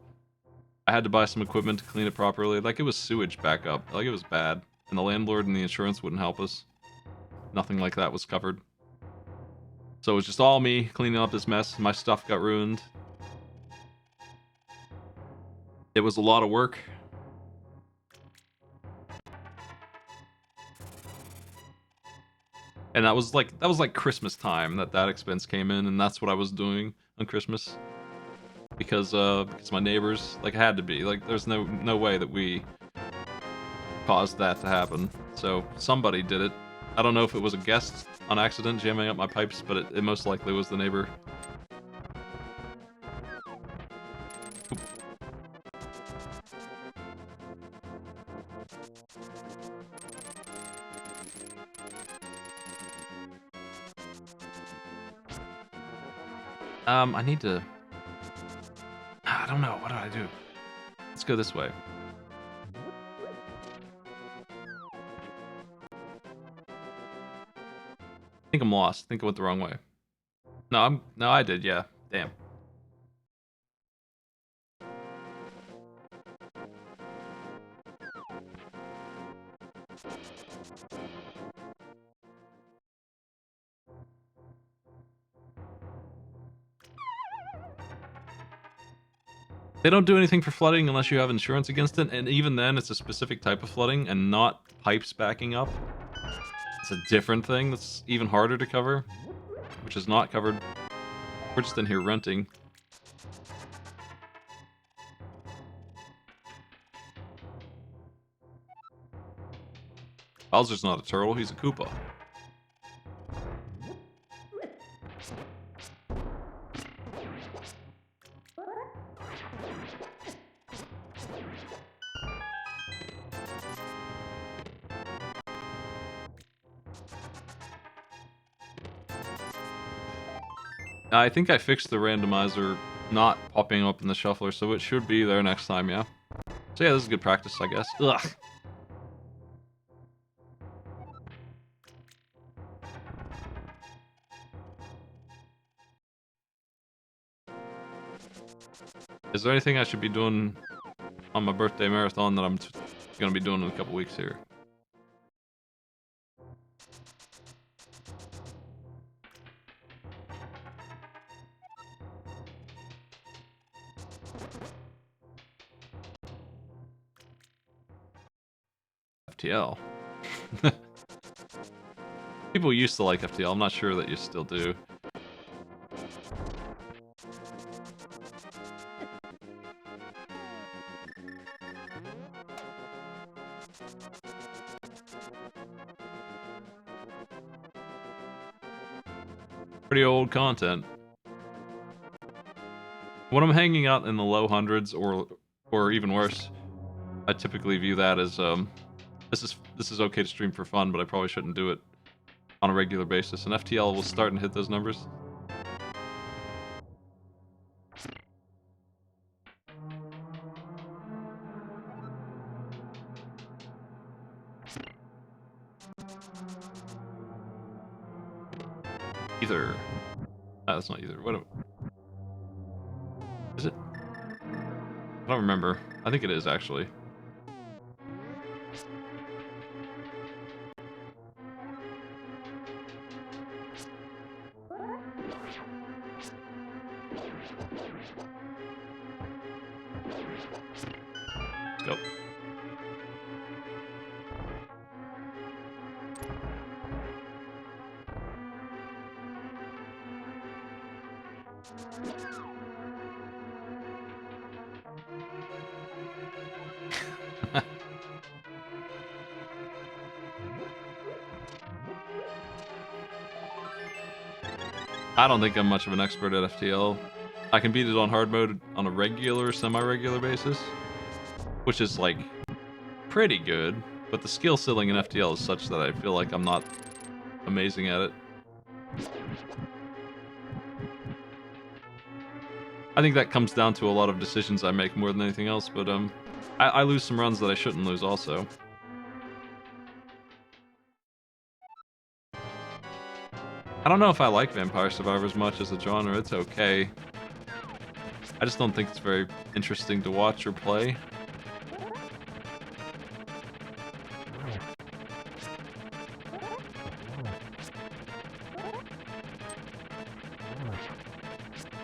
I had to buy some equipment to clean it properly. Like, it was sewage backup. Like, it was bad. And the landlord and the insurance wouldn't help us. Nothing like that was covered. So it was just all me cleaning up this mess. My stuff got ruined. It was a lot of work. And that was like Christmas time that expense came in, and that's what I was doing on Christmas. Because my neighbors, like, had to be. Like, there's no way that we caused that to happen. So somebody did it. I don't know if it was a guest on accident jamming up my pipes, but it most likely was the neighbor. I need to... I don't know. What do I do? Let's go this way. I think I'm lost. I think I went the wrong way. No, I did, yeah. Damn. They don't do anything for flooding unless you have insurance against it, and even then, it's a specific type of flooding and not pipes backing up. It's a different thing that's even harder to cover, which is not covered. We're just in here renting. Bowser's not a turtle, he's a Koopa. I think I fixed the randomizer not popping up in the shuffler, so it should be there next time, yeah? So yeah, this is good practice, I guess. Ugh. Is there anything I should be doing on my birthday marathon that I'm gonna be doing in a couple weeks here? FTL. People used to like FTL, I'm not sure that you still do. Pretty old content. When I'm hanging out in the low hundreds or even worse, I typically view that as this is okay to stream for fun, but I probably shouldn't do it on a regular basis. And FTL will start and hit those numbers. Either. Ah, that's not either. What is it? I don't remember. I think it is actually. Let's go. I don't think I'm much of an expert at FTL. I can beat it on hard mode on a regular, semi-regular basis, which is like pretty good, but the skill ceiling in FTL is such that I feel like I'm not amazing at it. I think that comes down to a lot of decisions I make more than anything else, but I lose some runs that I shouldn't lose also. I don't know if I like Vampire Survivors much as a genre, it's okay. I just don't think it's very interesting to watch or play.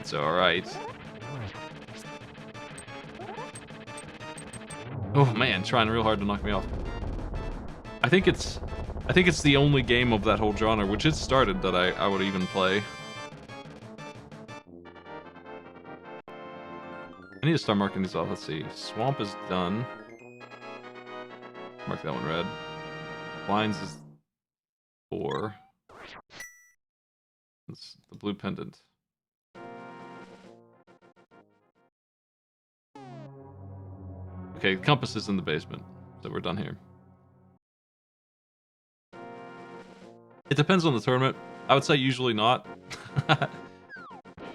It's alright. Oh man, trying real hard to knock me off. I think it's the only game of that whole genre, which it started, that I would even play. I need to start marking these off. Let's see. Swamp is done. Mark that one red. Blinds is 4. That's the blue pendant. Okay, the compass is in the basement, so we're done here. It depends on the tournament. I would say usually not.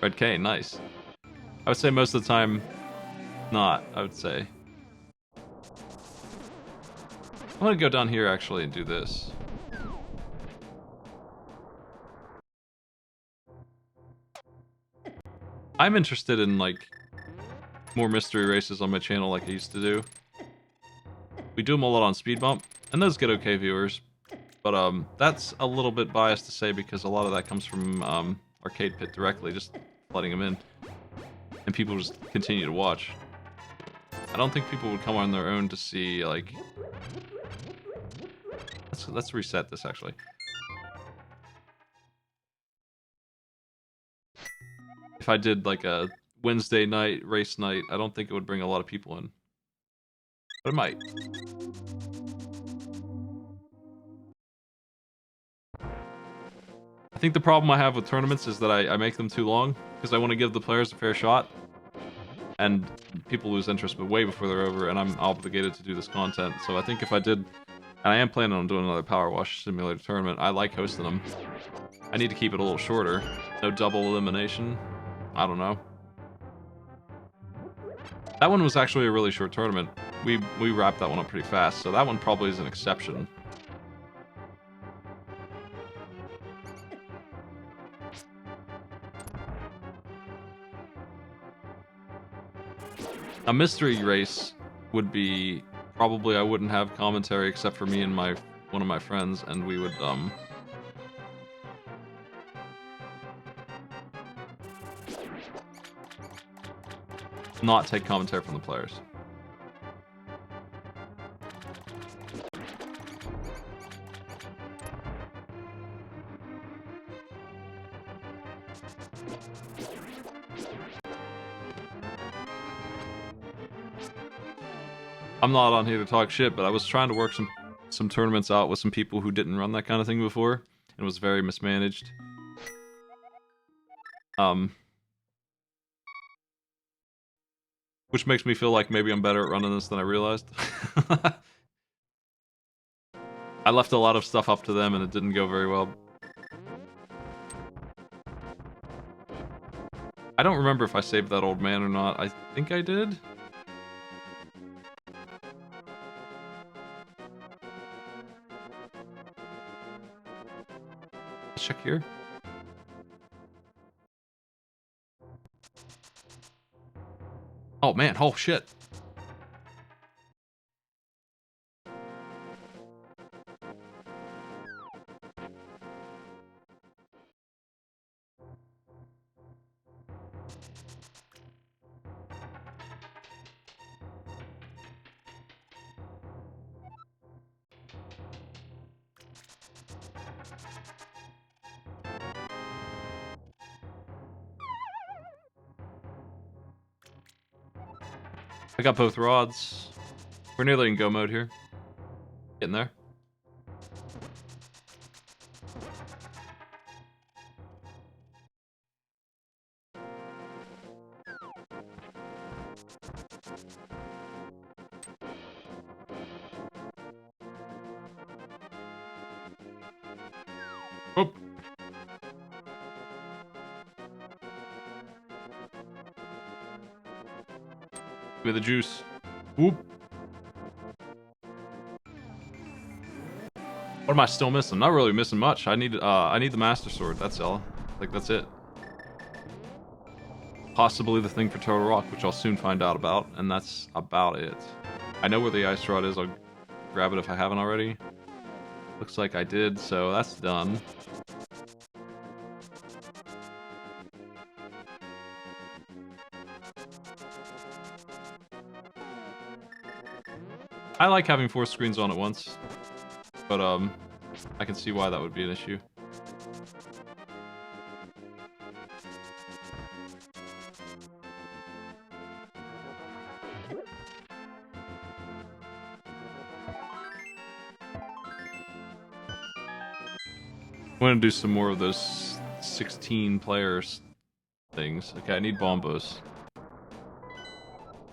Red K, nice. I would say most of the time, not, I would say. I'm gonna go down here actually and do this. I'm interested in like more mystery races on my channel like I used to do. We do them a lot on Speed Bump, and those get okay viewers. But that's a little bit biased to say because a lot of that comes from Arcade Pit directly, just letting them in. And people just continue to watch. I don't think people would come on their own to see, like... Let's reset this, actually. If I did, like, a Wednesday night, race night, I don't think it would bring a lot of people in. But it might. I think the problem I have with tournaments is that I make them too long, because I want to give the players a fair shot. And people lose interest but way before they're over, and I'm obligated to do this content. So I think if I did... And I am planning on doing another Power Wash Simulator tournament. I like hosting them. I need to keep it a little shorter. No double elimination. I don't know. That one was actually a really short tournament. We wrapped that one up pretty fast, so that one probably is an exception. A mystery race would be probably I wouldn't have commentary except for me and one of my friends, and we would not take commentary from the players. I'm not on here to talk shit, but I was trying to work some tournaments out with some people who didn't run that kind of thing before, and was very mismanaged. Which makes me feel like maybe I'm better at running this than I realized. I left a lot of stuff up to them and it didn't go very well. I don't remember if I saved that old man or not. I think I did. Let's check here. Oh man, oh shit. I got both rods. We're nearly in go mode here. Getting there. Oh. Give me the juice. Whoop. What am I still missing? I'm not really missing much. I need the Master Sword. That's all. Like that's it. Possibly the thing for Total Rock, which I'll soon find out about, and that's about it. I know where the ice rod is. I'll grab it if I haven't already. Looks like I did, so that's done. I like having 4 screens on at once, but I can see why that would be an issue. I'm gonna do some more of those 16 players things. Okay, I need bombos.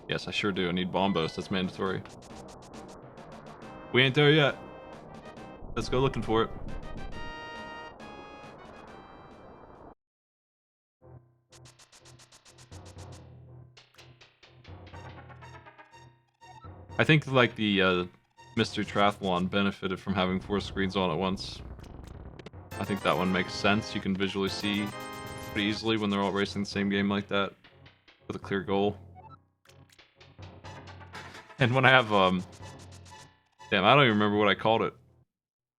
Yes, I sure do. I need bombos. That's mandatory. We ain't there yet. Let's go looking for it. I think like the Mr. Triathlon benefited from having 4 screens on at once. I think that one makes sense. You can visually see pretty easily when they're all racing the same game like that with a clear goal. And when I have damn, I don't even remember what I called it.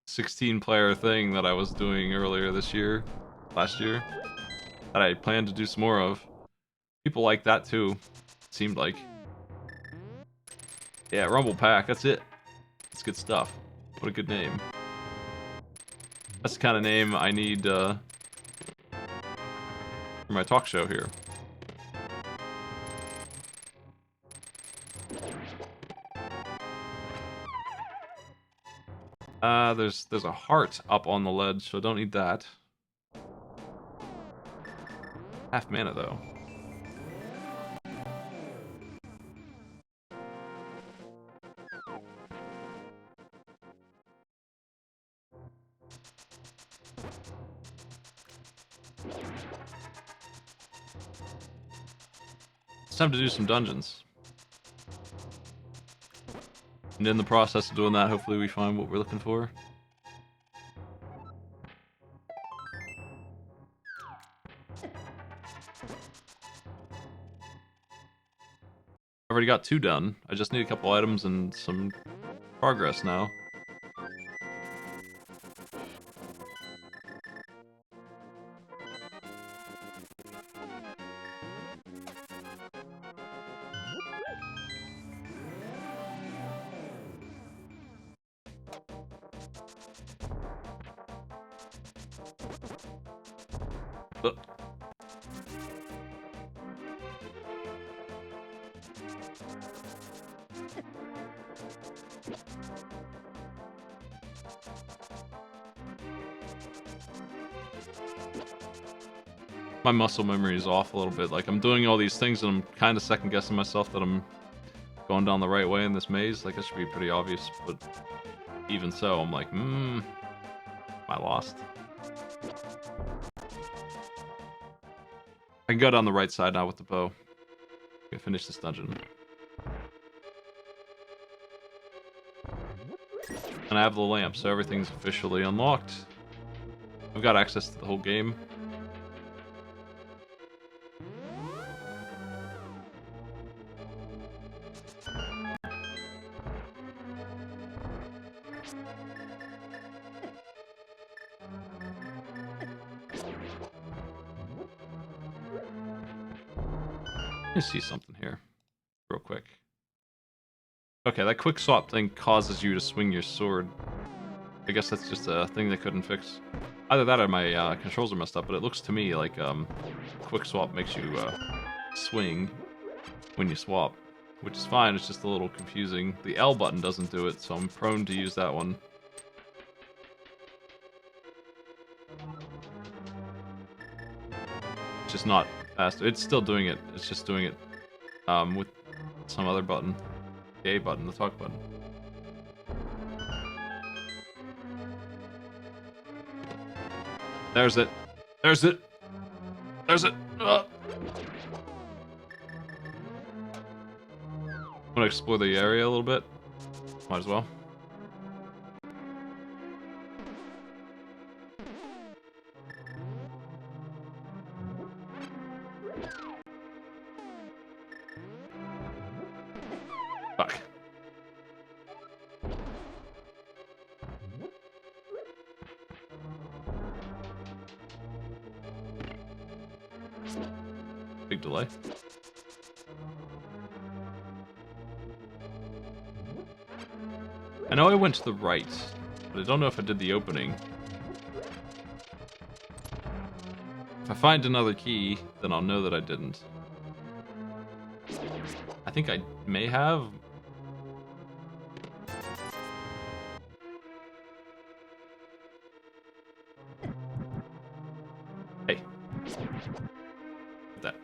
16-player thing that I was doing earlier this year, last year, that I plan to do some more of. People like that too, it seemed like. Yeah, Rumble Pack, that's it. It's good stuff. What a good name. That's the kind of name I need for my talk show here. There's a heart up on the ledge, so don't need that. Half mana though. It's time to do some dungeons. And in the process of doing that, hopefully we find what we're looking for. I've already got 2 done. I just need a couple items and some progress now. But my muscle memory is off a little bit. Like, I'm doing all these things and I'm kind of second guessing myself that I'm going down the right way in this maze. Like, that should be pretty obvious, but even so, I'm like, am I lost? I can go down the right side now with the bow. I can finish this dungeon. And I have the lamp, so everything's officially unlocked. I've got access to the whole game. Let me see something here, real quick. Okay, that quick swap thing causes you to swing your sword. I guess that's just a thing they couldn't fix. Either that or my controls are messed up, but it looks to me like quick swap makes you swing when you swap, which is fine, it's just a little confusing. The L button doesn't do it, so I'm prone to use that one. It's just not faster. It's still doing it, it's just doing it with some other button. The A button, the talk button. There's it. There's it. There's it. I'm gonna explore the area a little bit. Might as well. Fuck. Big delay. I know I went to the right, but I don't know if I did the opening. If I find another key, then I'll know that I didn't. I think I may have. Hey. That.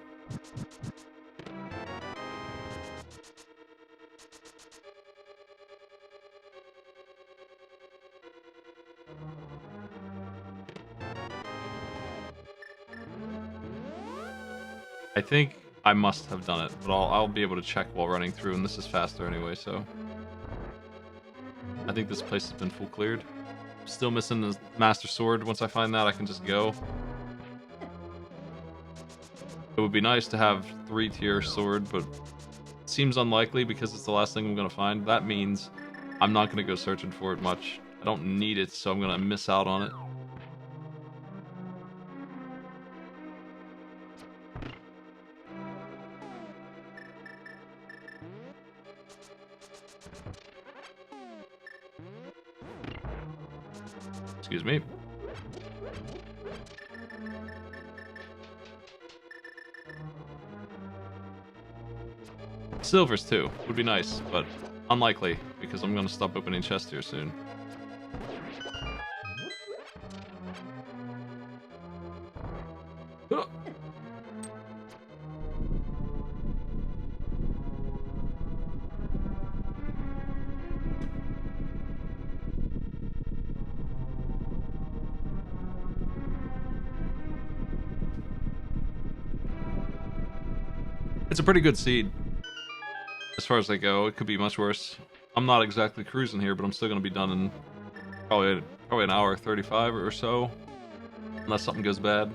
I think I must have done it, but I'll be able to check while running through, and this is faster anyway, so. I think this place has been full cleared. Still missing the Master Sword. Once I find that, I can just go. It would be nice to have 3-tier sword, but it seems unlikely because it's the last thing I'm going to find. That means I'm not going to go searching for it much. I don't need it, so I'm going to miss out on it. Excuse me. Silvers too would be nice, but unlikely because I'm going to stop opening chests here soon. It's a pretty good seed. As far as they go, it could be much worse. I'm not exactly cruising here, but I'm still going to be done in probably an hour 35 or so. Unless something goes bad.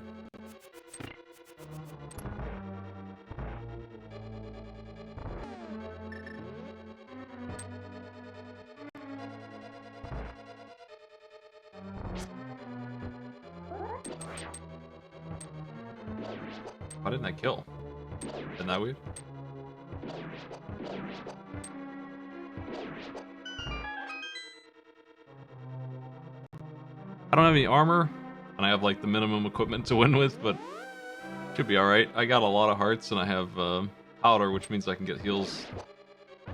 Why didn't I kill? Isn't that weird? I don't have any armor, and I have like the minimum equipment to win with, but should be alright. I got a lot of hearts, and I have powder, which means I can get heals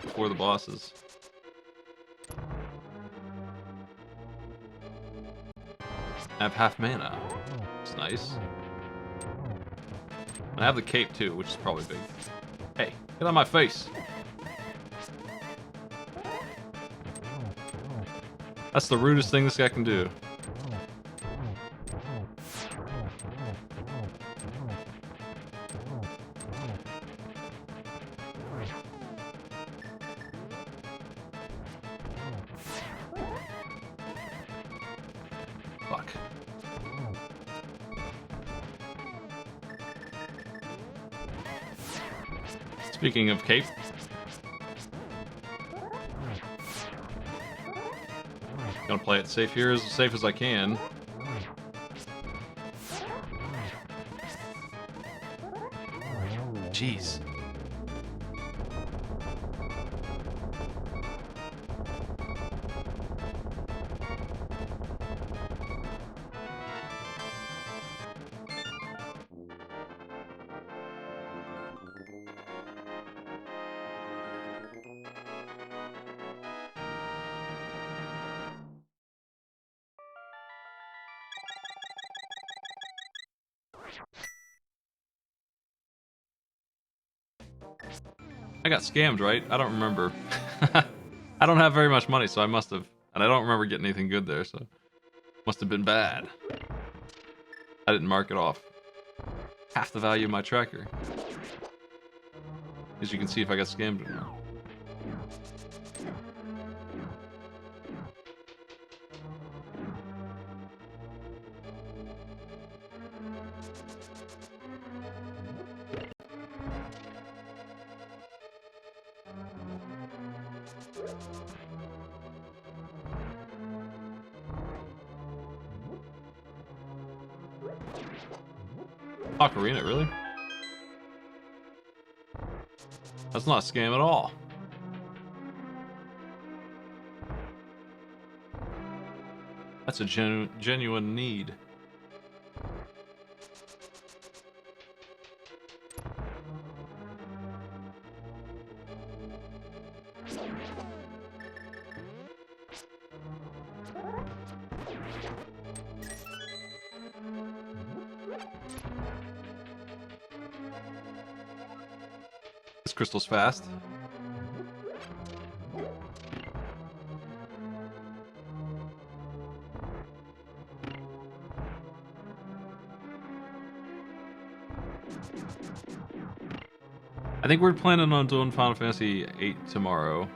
before the bosses. I have half mana. It's nice. And I have the cape too, which is probably big. Hey, get out of my face! That's the rudest thing this guy can do. Fuck. Speaking of cape. Gonna play it safe here, as safe as I can. Jeez. I got scammed, right? I don't remember. I don't have very much money, so I must have... And I don't remember getting anything good there, so... Must have been bad. I didn't mark it off. Half the value of my tracker. As you can see if I got scammed or not. Ocarina, really? That's not a scam at all. That's a genuine need. This crystal's fast. I think we're planning on doing Final Fantasy VIII tomorrow.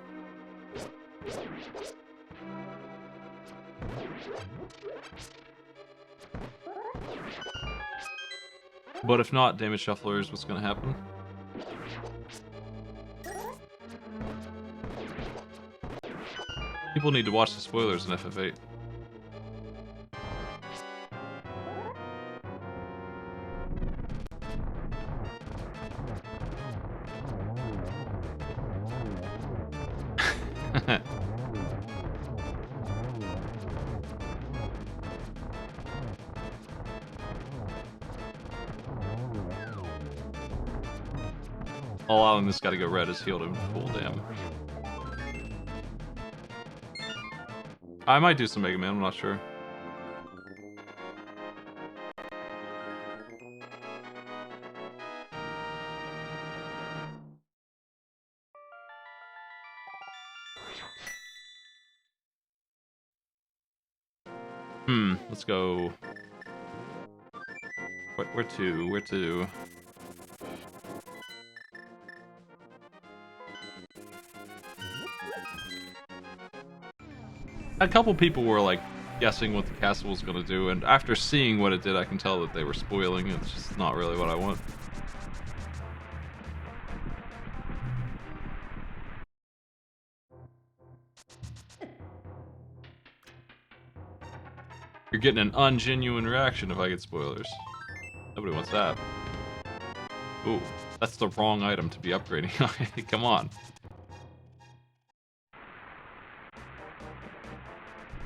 But if not, Damage Shuffler is what's going to happen. People need to watch the spoilers in FF8. Allowing this guy to go red has healed him full damn. I might do some Mega Man, I'm not sure. Let's go. Where to? Where to? A couple people were like guessing what the castle was gonna do, and after seeing what it did, I can tell that they were spoiling. It's just not really what I want. You're getting an ungenuine reaction if I get spoilers. Nobody wants that. Ooh, that's the wrong item to be upgrading. Come on.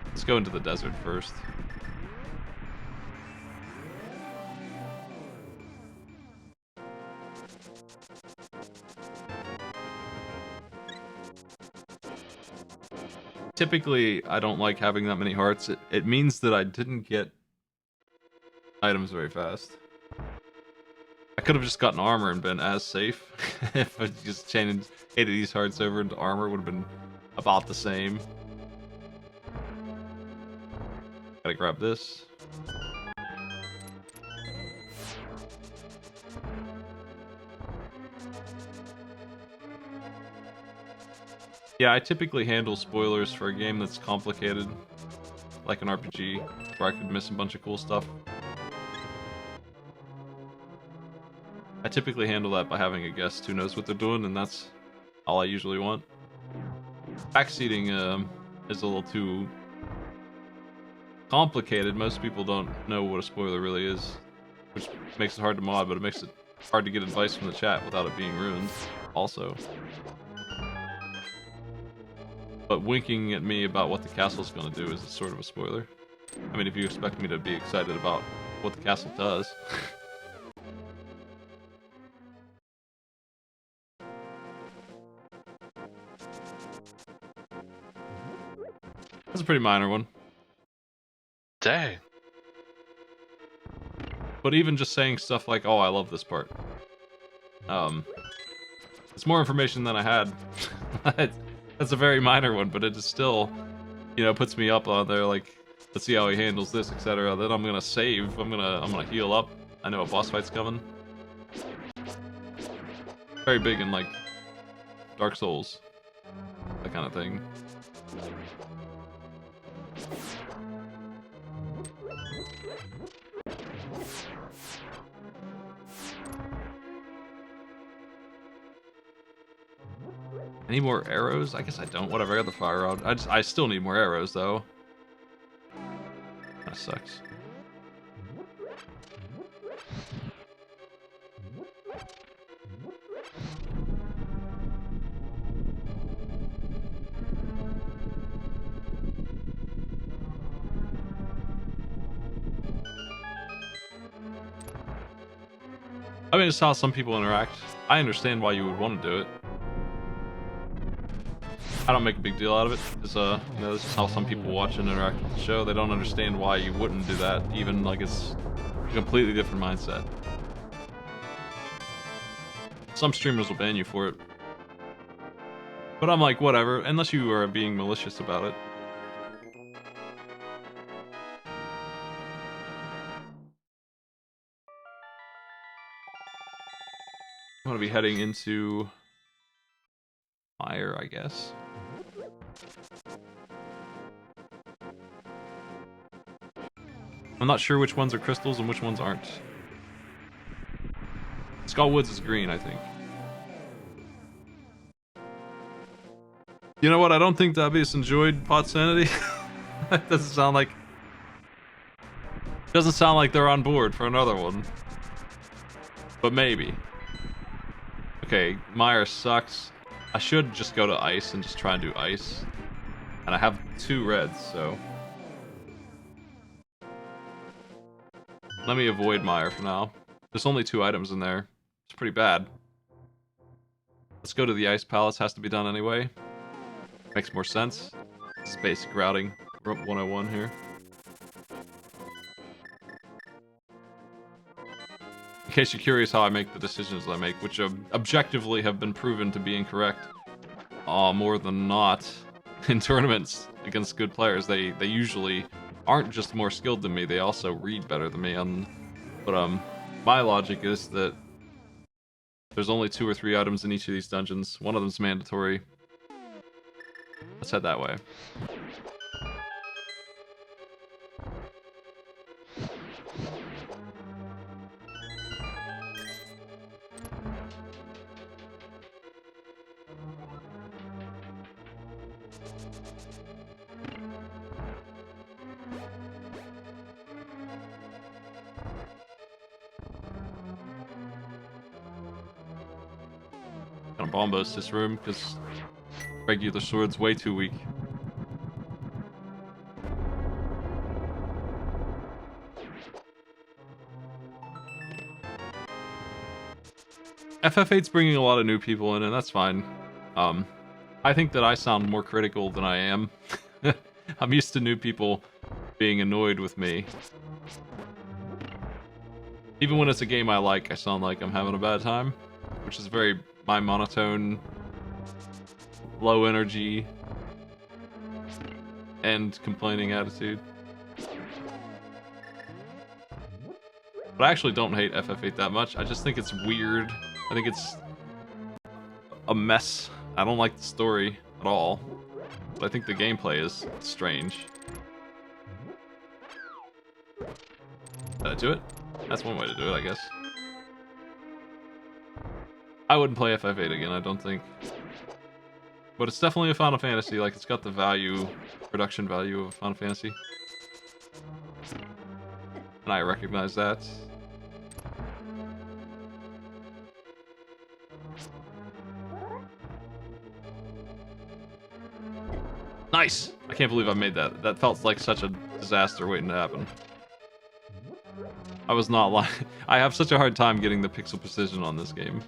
Let's go into the desert first. Typically, I don't like having that many hearts. It means that I didn't get items very fast. I could have just gotten armor and been as safe. If I just changed 8 of these hearts over into armor, would have been about the same. Gotta grab this. Yeah, I typically handle spoilers for a game that's complicated, like an RPG, where I could miss a bunch of cool stuff. I typically handle that by having a guest who knows what they're doing, and that's all I usually want. Backseating is a little too complicated. Most people don't know what a spoiler really is, which makes it hard to mod, but it makes it hard to get advice from the chat without it being ruined, also. But winking at me about what the castle's going to do is sort of a spoiler. I mean, if you expect me to be excited about what the castle does. That's a pretty minor one. Dang. But even just saying stuff like, oh, I love this part. It's more information than I had. That's a very minor one, but it is still, you know, puts me up on there, like, let's see how he handles this, etc. Then I'm gonna save, I'm gonna heal up. I know a boss fight's coming. Very big in, like, Dark Souls. That kind of thing. Any more arrows? I guess I don't. Whatever, I got the fire rod. I still need more arrows, though. That sucks. I mean, it's how some people interact. I understand why you would want to do it. I don't make a big deal out of it, because, you know, this is how some people watch and interact with the show. They don't understand why you wouldn't do that, even, like, it's a completely different mindset. Some streamers will ban you for it. But I'm like, whatever, unless you are being malicious about it. I'm gonna be heading into fire, I guess. I'm not sure which ones are crystals and which ones aren't. Skull Woods is green, I think. You know what? I don't think Davius enjoyed Pot Sanity. It doesn't sound like they're on board for another one. But maybe. Okay, Meyer sucks. I should just go to ice and just try and do ice. And I have 2 reds, so... Let me avoid Meyer for now. There's only 2 items in there. It's pretty bad. Let's go to the Ice Palace. Has to be done anyway. Makes more sense. This is basic routing. 101 here. In case you're curious how I make the decisions I make, which objectively have been proven to be incorrect. More than not. In tournaments against good players, they usually aren't just more skilled than me, they also read better than me. But my logic is that there's only 2 or 3 items in each of these dungeons. One of them's mandatory. Let's head that way. Gonna bombos this room because regular sword's way too weak. FF8's bringing a lot of new people in, and that's fine. I think that I sound more critical than I am. I'm used to new people being annoyed with me. Even when it's a game I like, I sound like I'm having a bad time, which is very my monotone, low energy, and complaining attitude. But I actually don't hate FF8 that much. I just think it's weird. I think it's a mess. I don't like the story at all. But I think the gameplay is strange. Did I do it? That's one way to do it, I guess. I wouldn't play FF8 again, I don't think. But it's definitely a Final Fantasy. Like, it's got the value, production value of a Final Fantasy. And I recognize that. Nice! I can't believe I made that. That felt like such a disaster waiting to happen. I was not lying. I have such a hard time getting the pixel precision on this game.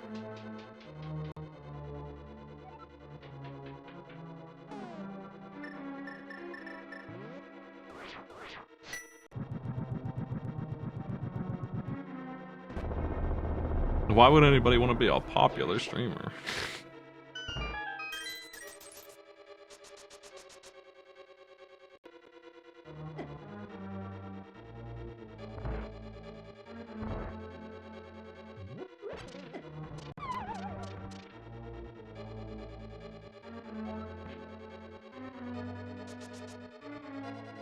Why would anybody want to be a popular streamer?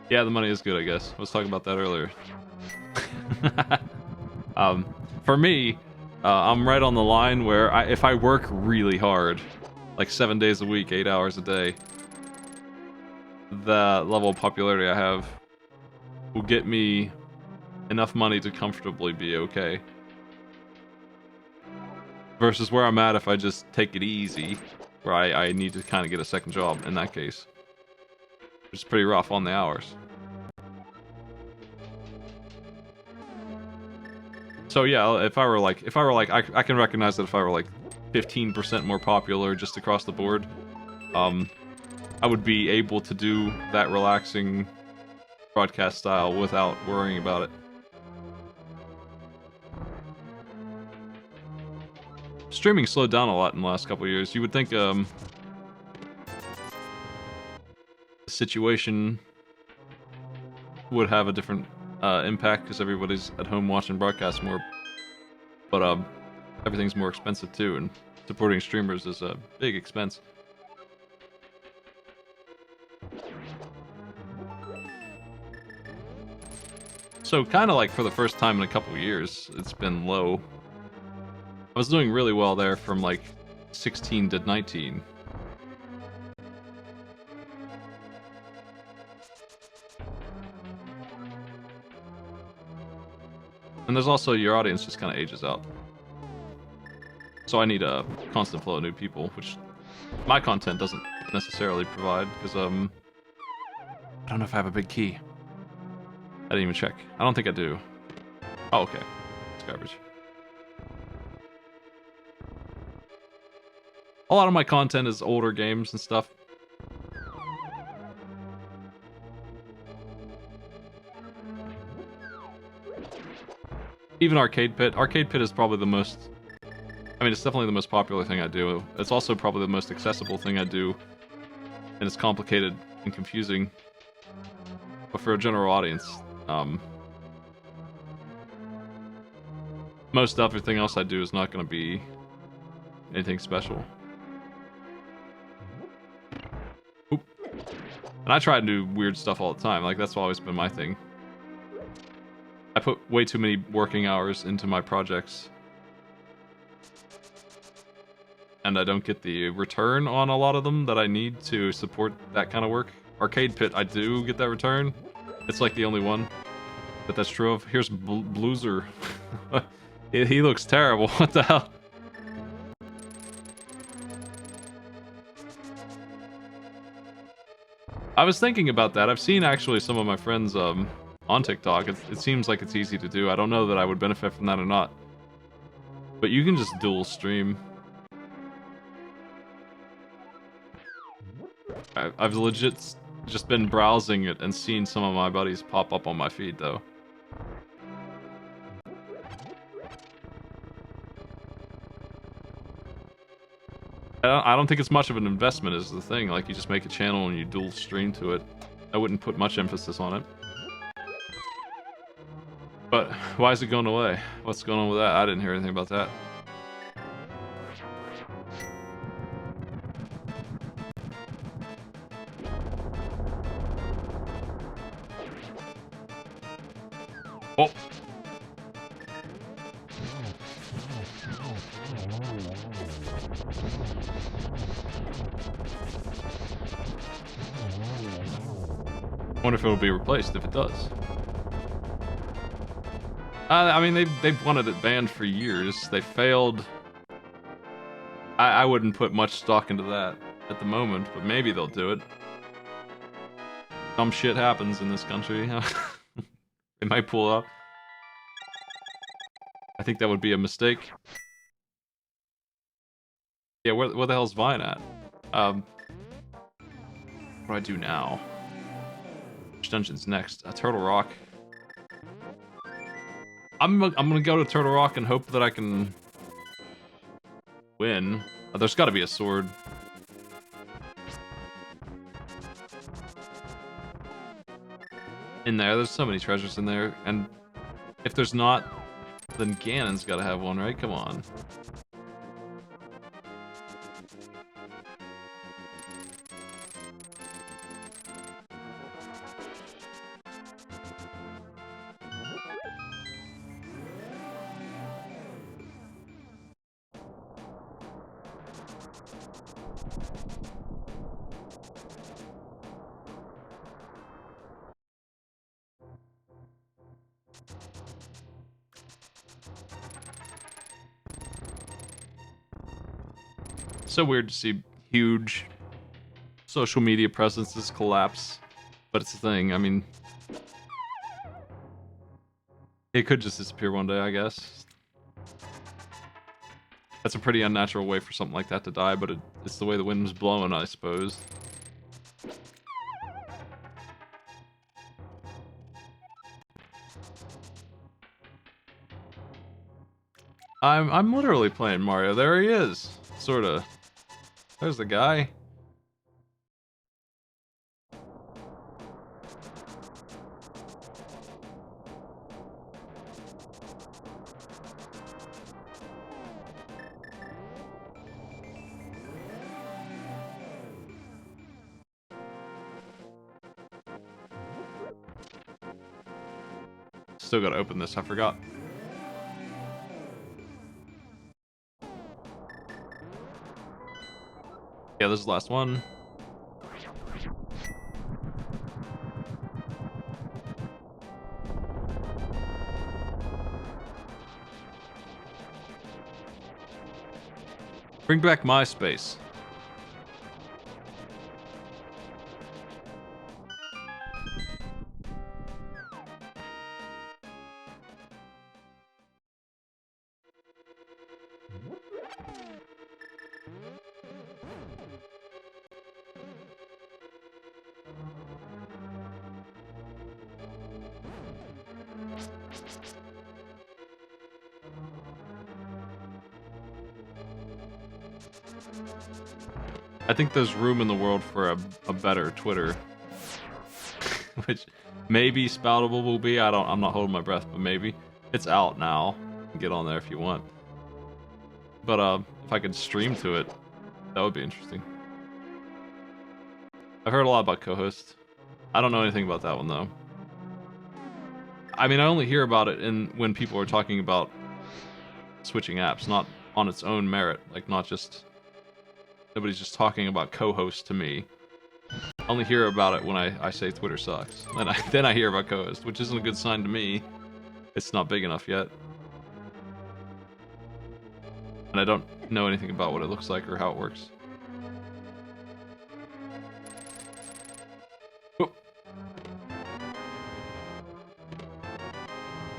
Yeah, the money is good, I guess. I was talking about that earlier. For me, I'm right on the line where if I work really hard, like 7 days a week, 8 hours a day, the level of popularity I have will get me enough money to comfortably be okay. Versus where I'm at if I just take it easy, where I need to kind of get a second job in that case. Which is pretty rough on the hours. So yeah, if I were like, I can recognize that if I were like 15% more popular just across the board, I would be able to do that relaxing broadcast style without worrying about it. Streaming slowed down a lot in the last couple of years. You would think the situation would have a different impact because everybody's at home watching broadcasts more. But everything's more expensive too, and supporting streamers is a big expense. So kind of like for the first time in a couple years, it's been low. I was doing really well there from like 16 to 19. And there's also your audience just kind of ages out. So I need a constant flow of new people, which my content doesn't necessarily provide, because I don't know if I have a big key. I didn't even check. I don't think I do. Oh, okay. It's garbage. A lot of my content is older games and stuff. Even Arcade Pit. Arcade Pit is probably the most... I mean, it's definitely the most popular thing I do. It's also probably the most accessible thing I do. And it's complicated and confusing. But for a general audience, most everything else I do is not going to be anything special. Oop. And I try to do weird stuff all the time. Like, that's always been my thing. I put way too many working hours into my projects. And I don't get the return on a lot of them that I need to support that kind of work. Arcade Pit, I do get that return. It's like the only one that that's true of. Here's Bloozer. He looks terrible. What the hell? I was thinking about that. I've seen actually some of my friends on TikTok. It seems like it's easy to do. I don't know that I would benefit from that or not. But you can just dual stream. I've legit just been browsing it and seen some of my buddies pop up on my feed, though. I don't think it's much of an investment is the thing. Like, you just make a channel and you dual stream to it. I wouldn't put much emphasis on it. But why is it going away? What's going on with that? I didn't hear anything about that. Oh! Wonder if it'll be replaced if it does. I mean, they've wanted it banned for years. They failed. I wouldn't put much stock into that at the moment, but maybe they'll do it. Dumb shit happens in this country. They might pull up. I think that would be a mistake. Yeah, where the hell's Vine at? What do I do now? Which dungeon's next? Turtle Rock. I'm gonna go to Turtle Rock and hope that I can win. There's got to be a sword. In there, there's so many treasures in there, and if there's not, then Ganon's got to have one, right? Come on. So weird to see huge social media presences collapse, but it's a thing. I mean, it could just disappear one day, I guess. That's a pretty unnatural way for something like that to die, but it's the way the wind was blowing, I suppose. I'm literally playing Mario. There he is, sorta. There's the guy. Still gotta open this, I forgot. Yeah, this is the last one. Bring back MySpace. I think there's room in the world for a better Twitter. Which maybe Spoutable will be. I'm not holding my breath, but maybe. It's out now. Get on there if you want. But if I could stream to it, that would be interesting. I've heard a lot about co-host. I don't know anything about that one though. I mean, I only hear about it when people are talking about switching apps, not on its own merit. Like, not just... Nobody's just talking about co-host to me. I only hear about it when I say Twitter sucks. Then I hear about co-host, which isn't a good sign to me. It's not big enough yet. And I don't know anything about what it looks like or how it works. Oh.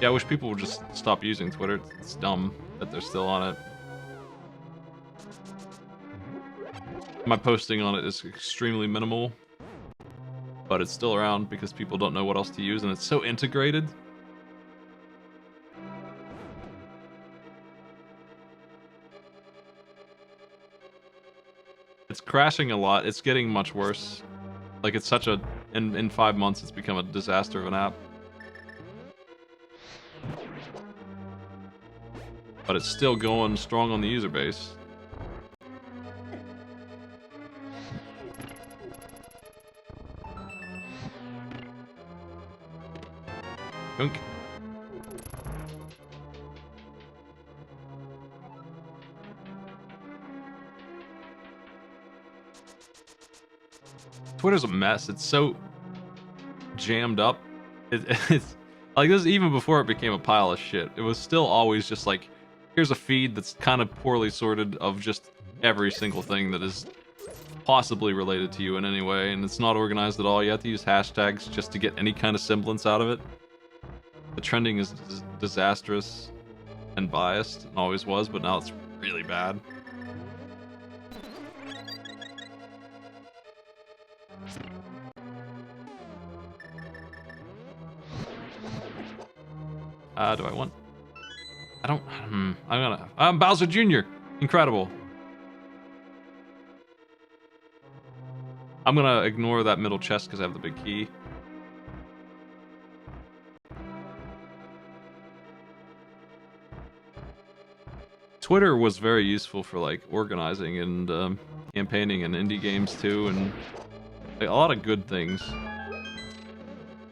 Yeah, I wish people would just stop using Twitter. It's dumb that they're still on it. My posting on it is extremely minimal, but it's still around because people don't know what else to use, and it's so integrated. It's crashing a lot. It's getting much worse. Like, it's such a... In 5 months, it's become a disaster of an app. But it's still going strong on the user base. Gunk. Twitter's a mess. It's so jammed up. It's like this even before it became a pile of shit. It was still always just like, here's a feed that's kind of poorly sorted of just every single thing that is possibly related to you in any way, and it's not organized at all. You have to use hashtags just to get any kind of semblance out of it. The trending is disastrous and biased, and always was, but now it's really bad. Do I want... I don't... I'm Bowser Jr. Incredible. I'm gonna ignore that middle chest because I have the big key. Twitter was very useful for like organizing and campaigning and indie games too, and like, a lot of good things.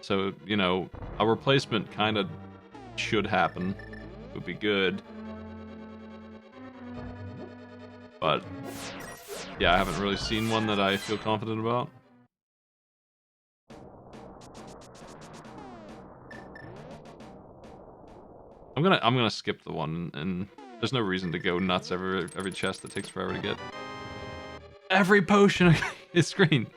So, you know, a replacement kind of should happen. It would be good. But yeah, I haven't really seen one that I feel confident about. I'm gonna skip the one, and there's no reason to go nuts every chest that takes forever to get. Every potion is green.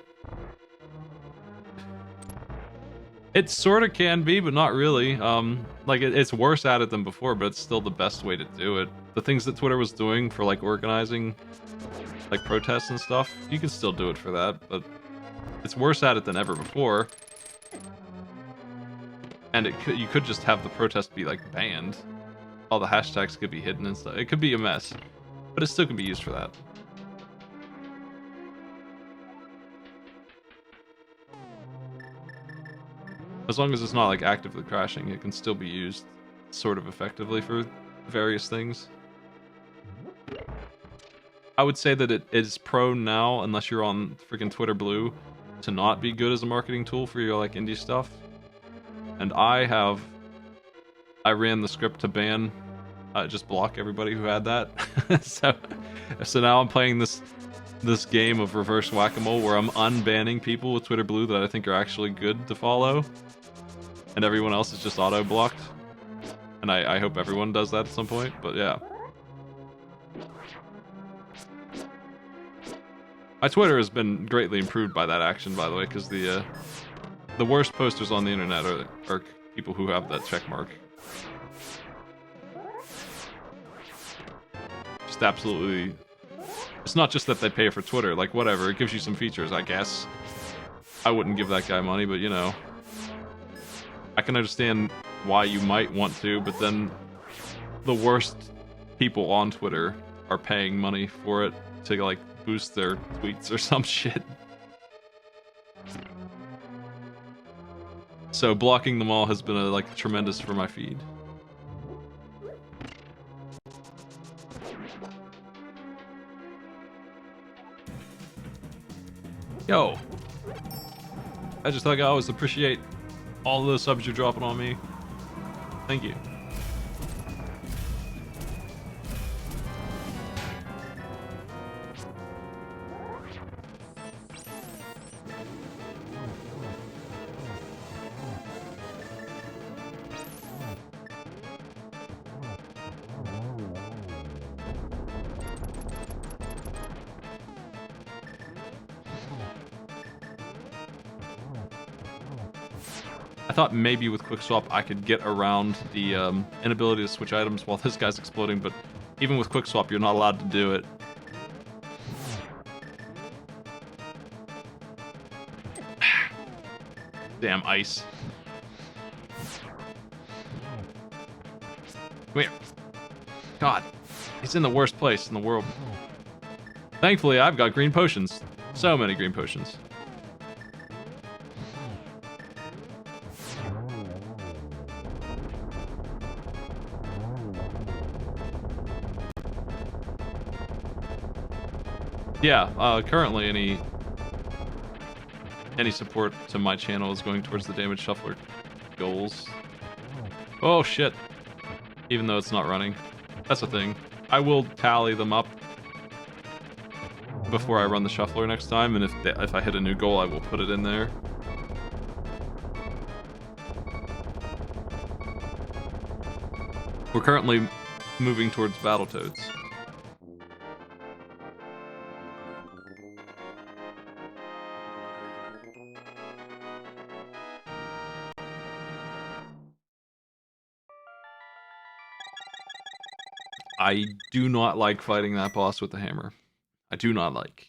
It sort of can be, but not really. Like it's worse at it than before, but it's still the best way to do it. The things that Twitter was doing for like organizing, like protests and stuff, you can still do it for that, but it's worse at it than ever before. And you could just have the protest be like banned. All the hashtags could be hidden and stuff. It could be a mess, but it still can be used for that. As long as it's not like actively crashing, it can still be used sort of effectively for various things. I would say that it is prone now, unless you're on freaking Twitter Blue, to not be good as a marketing tool for your like indie stuff. And I have I ran the script to ban, just block everybody who had that. so now I'm playing this game of reverse whack-a-mole where I'm unbanning people with Twitter Blue that I think are actually good to follow, and everyone else is just auto-blocked. And I hope everyone does that at some point, but yeah. My Twitter has been greatly improved by that action, by the way, because the worst posters on the internet are people who have that check mark. Just absolutely... It's not just that they pay for Twitter, like, whatever, it gives you some features, I guess. I wouldn't give that guy money, but, you know. I can understand why you might want to, but then the worst people on Twitter are paying money for it to, like, boost their tweets or some shit. So blocking them all has been like tremendous for my feed. Yo, I just like I always appreciate all the subs you're dropping on me. Thank you. I thought maybe with Quick Swap I could get around the inability to switch items while this guy's exploding, but even with Quick Swap you're not allowed to do it. Damn ice. Come here. God, he's in the worst place in the world. Thankfully I've got green potions. So many green potions. Yeah, currently any support to my channel is going towards the damage shuffler goals. Oh shit. Even though it's not running. That's a thing. I will tally them up before I run the shuffler next time, and if I hit a new goal, I will put it in there. We're currently moving towards Battletoads. I do not like fighting that boss with the hammer. I do not like.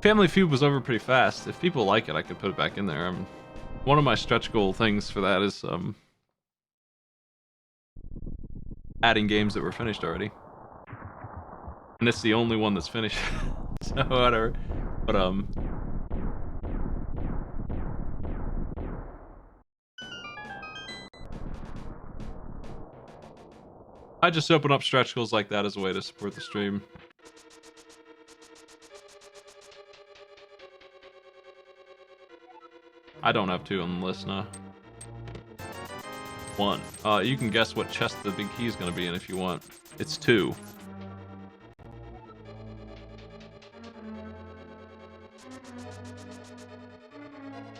Family Feud was over pretty fast. If people like it, I could put it back in there. One of my stretch goal things for that is adding games that were finished already. And it's the only one that's finished. So whatever. But I just open up stretch goals like that as a way to support the stream. I don't have two on the list now. One. You can guess what chest the big key is going to be in if you want. It's 2.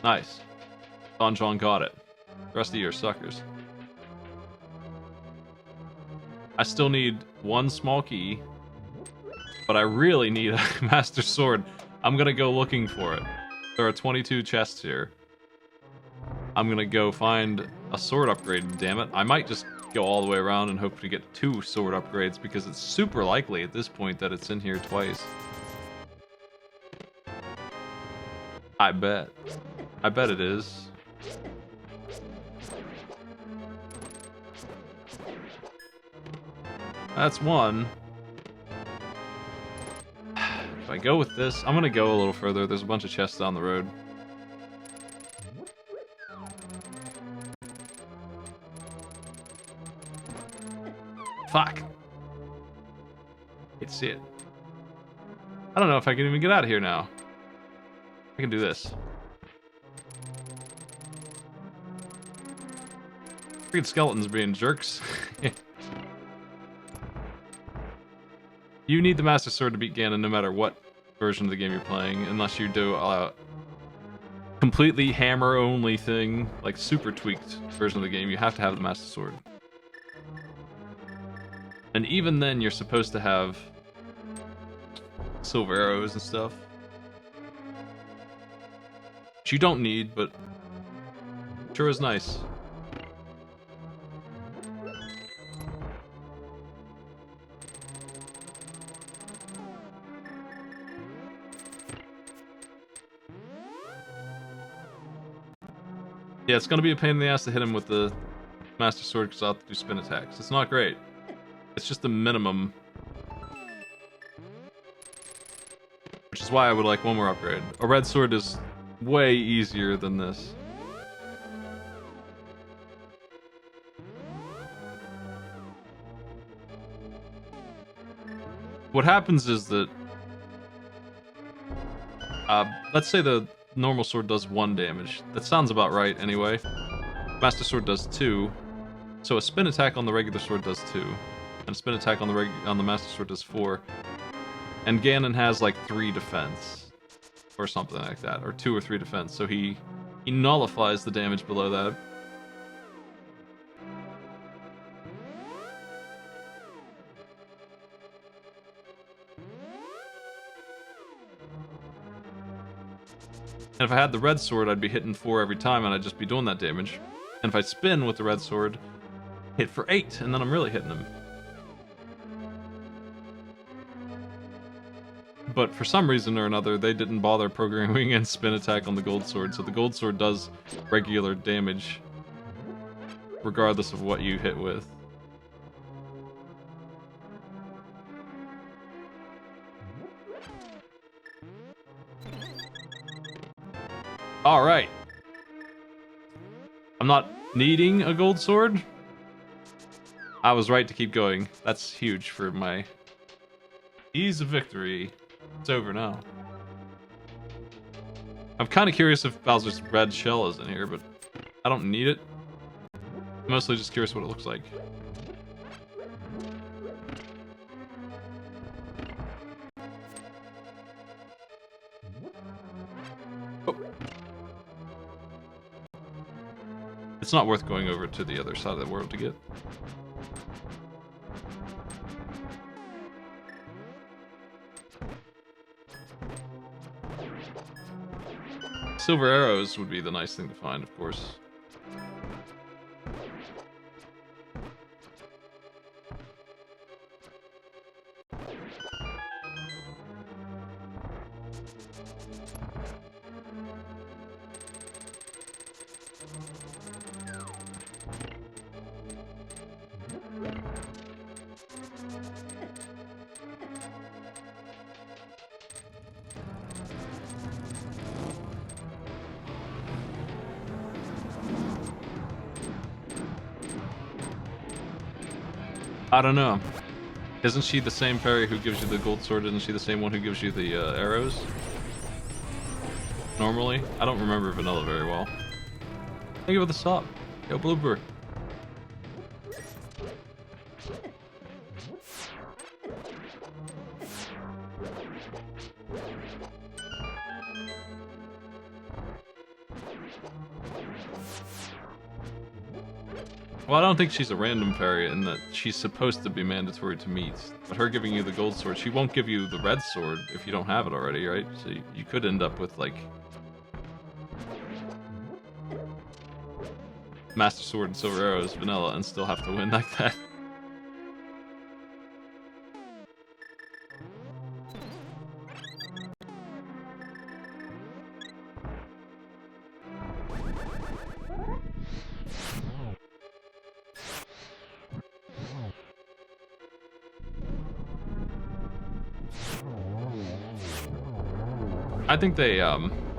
Nice. Don John got it. The rest of you are suckers. I still need 1 small key, but I really need a Master Sword. I'm going to go looking for it. There are 22 chests here. I'm going to go find a sword upgrade, damn it. I might just go all the way around and hope to get 2 sword upgrades because it's super likely at this point that it's in here twice. I bet. I bet it is. That's 1. If I go with this, I'm going to go a little further. There's a bunch of chests down the road. Fuck. Hate to see it. I don't know if I can even get out of here now. I can do this. Freaking skeletons being jerks. You need the Master Sword to beat Ganon no matter what version of the game you're playing, unless you do a completely hammer-only thing, like super tweaked version of the game. You have to have the Master Sword. And even then, you're supposed to have silver arrows and stuff. Which you don't need, but sure is nice. Yeah, it's gonna be a pain in the ass to hit him with the Master Sword because I'll have to do spin attacks. It's not great. It's just the minimum. Which is why I would like one more upgrade. A red sword is way easier than this. What happens is that let's say the normal sword does 1 damage. That sounds about right anyway. Master Sword does 2. So a spin attack on the regular sword does 2. And a spin attack on the Master Sword does 4. And Ganon has like 3 defense. Or something like that. Or 2 or 3 defense. So he nullifies the damage below that. And if I had the red sword, I'd be hitting 4 every time, and I'd just be doing that damage. And if I spin with the red sword, hit for 8, and then I'm really hitting him. But for some reason or another, they didn't bother programming in spin attack on the gold sword, so the gold sword does regular damage, regardless of what you hit with. Alright. I'm not needing a gold sword. I was right to keep going. That's huge for my ease of victory. It's over now. I'm kind of curious if Bowser's red shell is in here, but I don't need it. I'm mostly just curious what it looks like. Oh. It's not worth going over to the other side of the world to get. Silver arrows would be the nice thing to find, of course. I don't know. Isn't she the same fairy who gives you the gold sword? Isn't she the same one who gives you the arrows? Normally? I don't remember Vanilla very well. Thank you for the sub. Yo, Blooper. Well, I don't think she's a random fairy in that she's supposed to be mandatory to meet. But her giving you the gold sword, she won't give you the red sword if you don't have it already, right? So you could end up with, like, Master Sword and Silver Arrows, vanilla, and still have to win like that.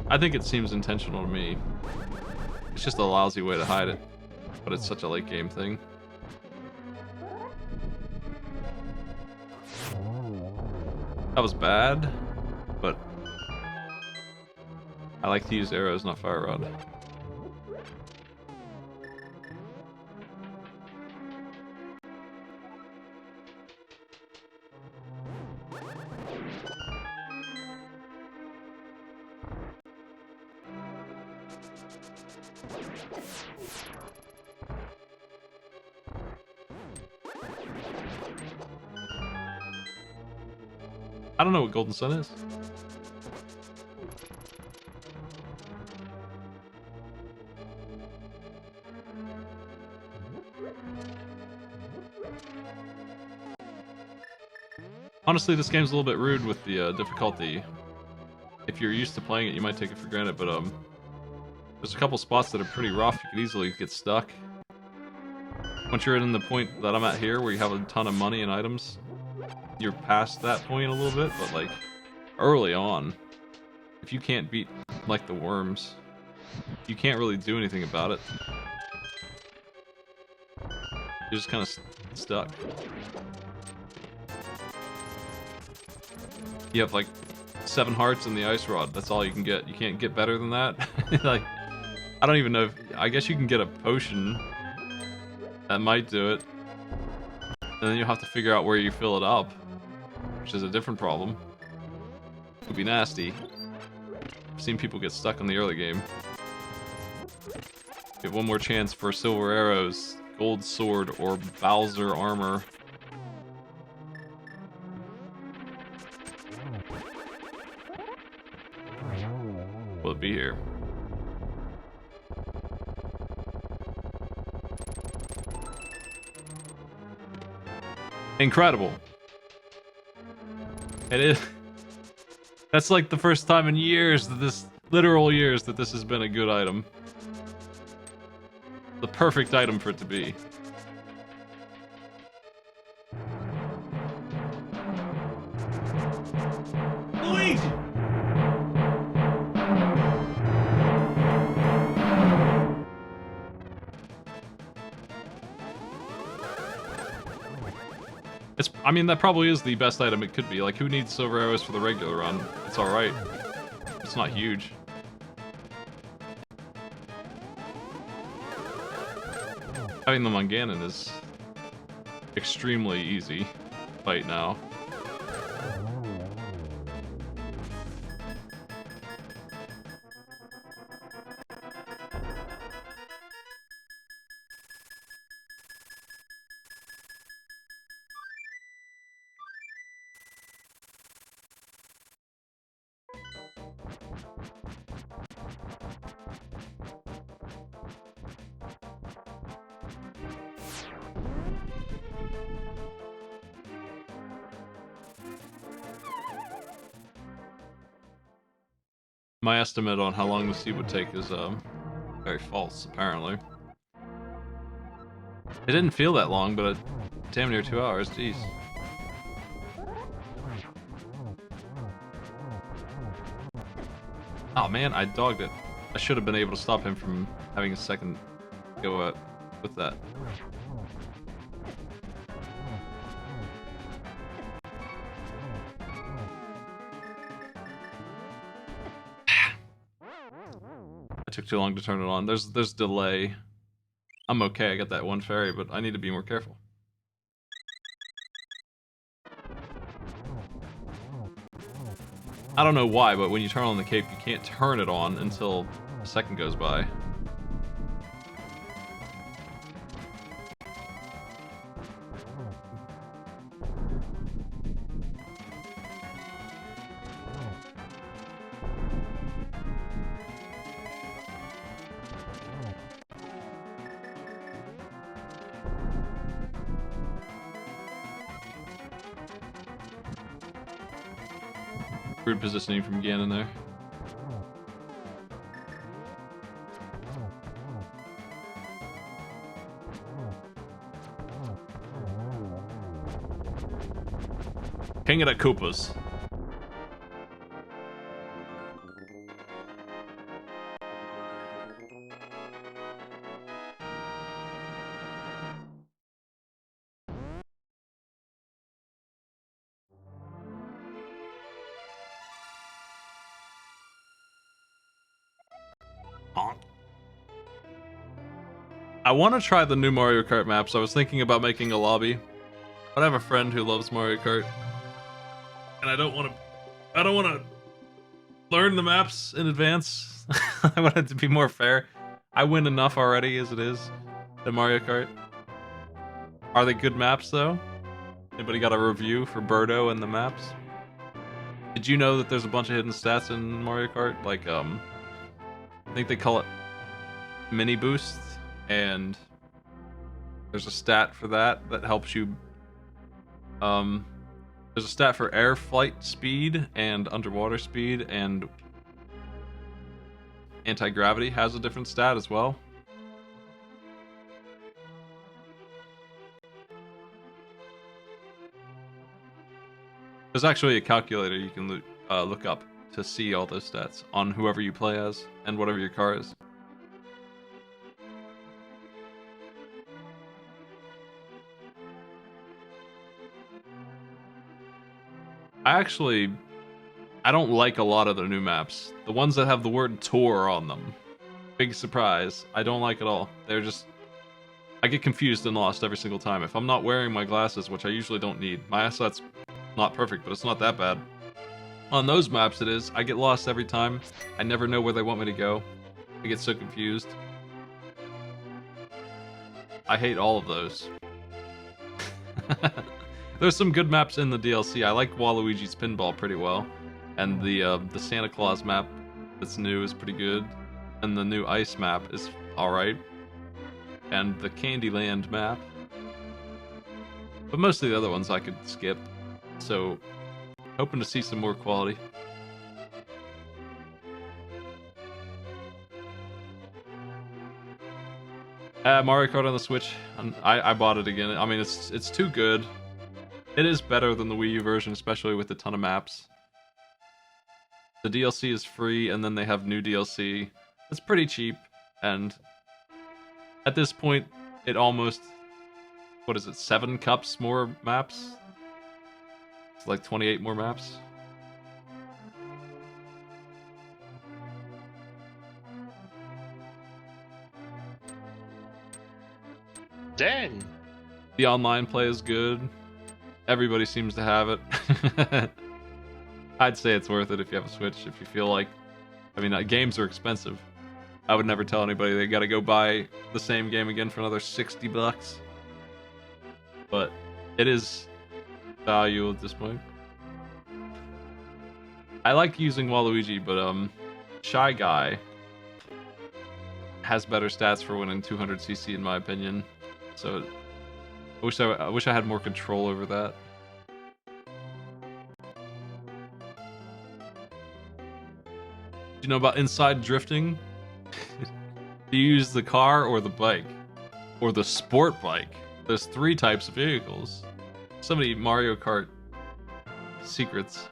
I think it seems intentional to me. It's just a lousy way to hide it, but it's such a late game thing. That was bad, but I like to use arrows, not fire rod. I don't know what Golden Sun is. Honestly, this game's a little bit rude with the difficulty. If you're used to playing it, you might take it for granted, but there's a couple spots that are pretty rough. You could easily get stuck. Once you're in the point that I'm at here, where you have a ton of money and items, you're past that point a little bit, but like early on, if you can't beat like the worms, you can't really do anything about it. You're just kind of stuck. You have like 7 hearts in the ice rod. That's all you can get. You can't get better than that. Like, I don't even know if... I guess you can get a potion. That might do it. And then you'll have to figure out where you fill it up, which is a different problem. Would be nasty. I've seen people get stuck in the early game. Get one more chance for silver arrows, gold sword, or Bowser armor. Will it be here? Incredible. It is. That's like the first time in years that this, literal years, that this has been a good item. The perfect item for it to be. Luigi! I mean, that probably is the best item it could be. Like, who needs silver arrows for the regular run? It's alright. It's not huge. Having them on Ganon is extremely easy fight now. My estimate on how long the seed would take is very false, apparently. It didn't feel that long, but damn near 2 hours, jeez. Oh man, I dogged it. I should have been able to stop him from having a second go at with that. I took too long to turn it on. There's delay. I'm okay, I got that one fairy, but I need to be more careful. I don't know why, but when you turn on the cape, you can't turn it on until a second goes by. Rude positioning from Ganon there. King of the Koopas. I want to try the new Mario Kart maps. I was thinking about making a lobby, but I have a friend who loves Mario Kart, and I don't want to learn the maps in advance. I want it to be more fair. I win enough already as it is in Mario Kart. Are they good maps though? Anybody got a review for Birdo and the maps? Did you know that there's a bunch of hidden stats in Mario Kart? Like, I think they call it mini boost, and there's a stat for that helps you. There's a stat for air flight speed and underwater speed, and anti-gravity has a different stat as well. There's actually a calculator you can look up to see all those stats on whoever you play as and whatever your car is. I don't like a lot of the new maps. The ones that have the word tour on them. Big surprise. I don't like at all. They're just... I get confused and lost every single time. If I'm not wearing my glasses, which I usually don't need. My eyesight's not perfect, but it's not that bad. On those maps it is. I get lost every time. I never know where they want me to go. I get so confused. I hate all of those. There's some good maps in the DLC. I like Waluigi's Pinball pretty well. And the Santa Claus map that's new is pretty good. And the new Ice map is alright. And the Candyland map. But most of the other ones I could skip. So, hoping to see some more quality. Mario Kart on the Switch. I bought it again. I mean, it's too good. It is better than the Wii U version, especially with a ton of maps. The DLC is free, and then they have new DLC. It's pretty cheap, and at this point, it almost... What is it, 7 cups more maps? It's like 28 more maps. Dang. The online play is good. Everybody seems to have it. I'd say it's worth it if you have a Switch, if you feel like... I mean, games are expensive. I would never tell anybody they gotta go buy the same game again for another $60. But it is value at this point. I like using Waluigi, but Shy Guy has better stats for winning 200cc in my opinion. So I wish I had more control over that. Do you know about inside drifting? Do you use the car or the bike? Or the sport bike? There's 3 types of vehicles. So many Mario Kart secrets.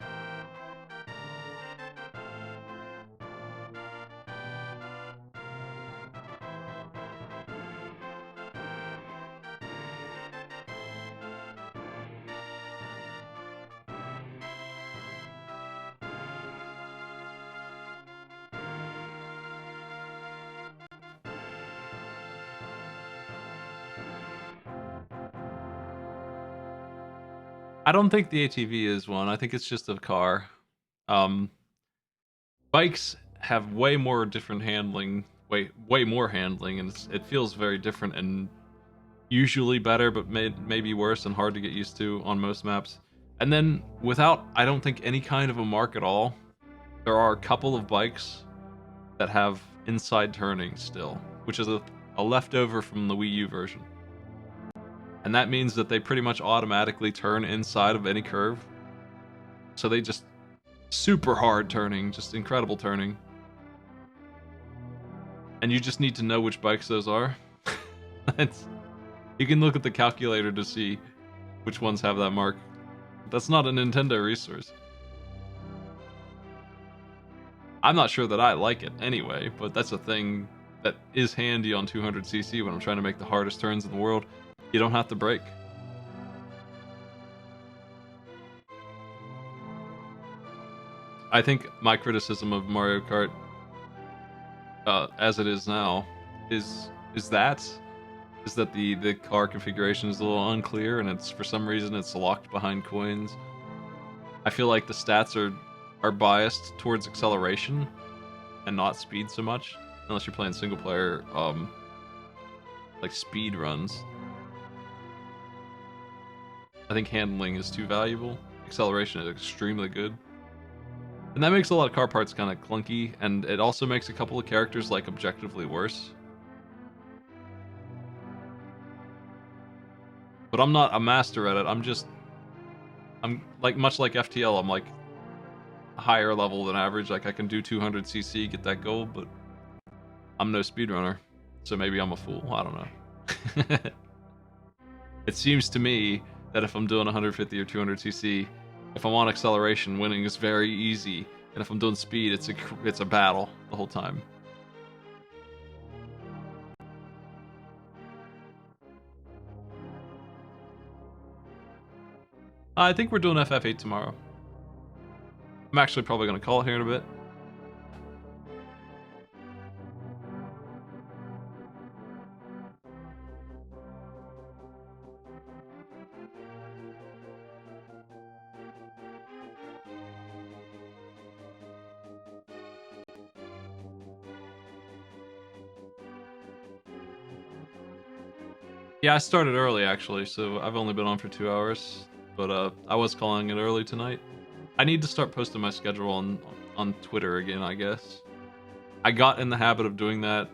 I don't think the ATV is one. I think it's just a car. Bikes have way more different handling, way more handling, and it feels very different and usually better, but maybe worse and hard to get used to on most maps. And then without, I don't think, any kind of a mark at all, there are a couple of bikes that have inside turning still, which is a leftover from the Wii U version. And that means that they pretty much automatically turn inside of any curve. So they just super hard turning, just incredible turning. And you just need to know which bikes those are. You can look at the calculator to see which ones have that mark. That's not a Nintendo resource. I'm not sure that I like it anyway, but that's a thing that is handy on 200cc when I'm trying to make the hardest turns in the world. You don't have to brake. I think my criticism of Mario Kart, as it is now, is that is that the car configuration is a little unclear, and it's for some reason it's locked behind coins. I feel like the stats are biased towards acceleration and not speed so much, unless you're playing single player, like speed runs. I think handling is too valuable. Acceleration is extremely good. And that makes a lot of car parts kind of clunky, and it also makes a couple of characters like objectively worse. But I'm not a master at it. I'm like much like FTL. I'm like higher level than average. Like I can do 200cc, get that gold, but I'm no speedrunner. So maybe I'm a fool. I don't know. It seems to me that if I'm doing 150 or 200cc, if I'm on acceleration, winning is very easy, and if I'm doing speed, it's a battle the whole time. I think we're doing FF8 tomorrow. I'm actually probably going to call it here in a bit. Yeah, I started early actually, so I've only been on for 2 hours, but I was calling it early tonight. I need to start posting my schedule on Twitter again, I guess. I got in the habit of doing that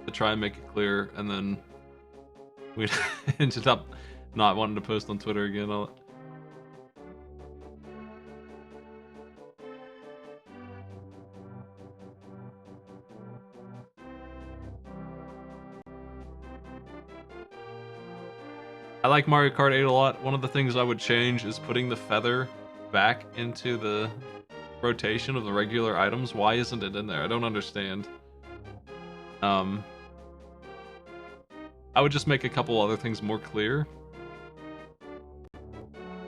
to try and make it clear, and then we ended up not wanting to post on Twitter again. I like Mario Kart 8 a lot. One of the things I would change is putting the feather back into the rotation of the regular items. Why isn't it in there? I don't understand. I would just make a couple other things more clear.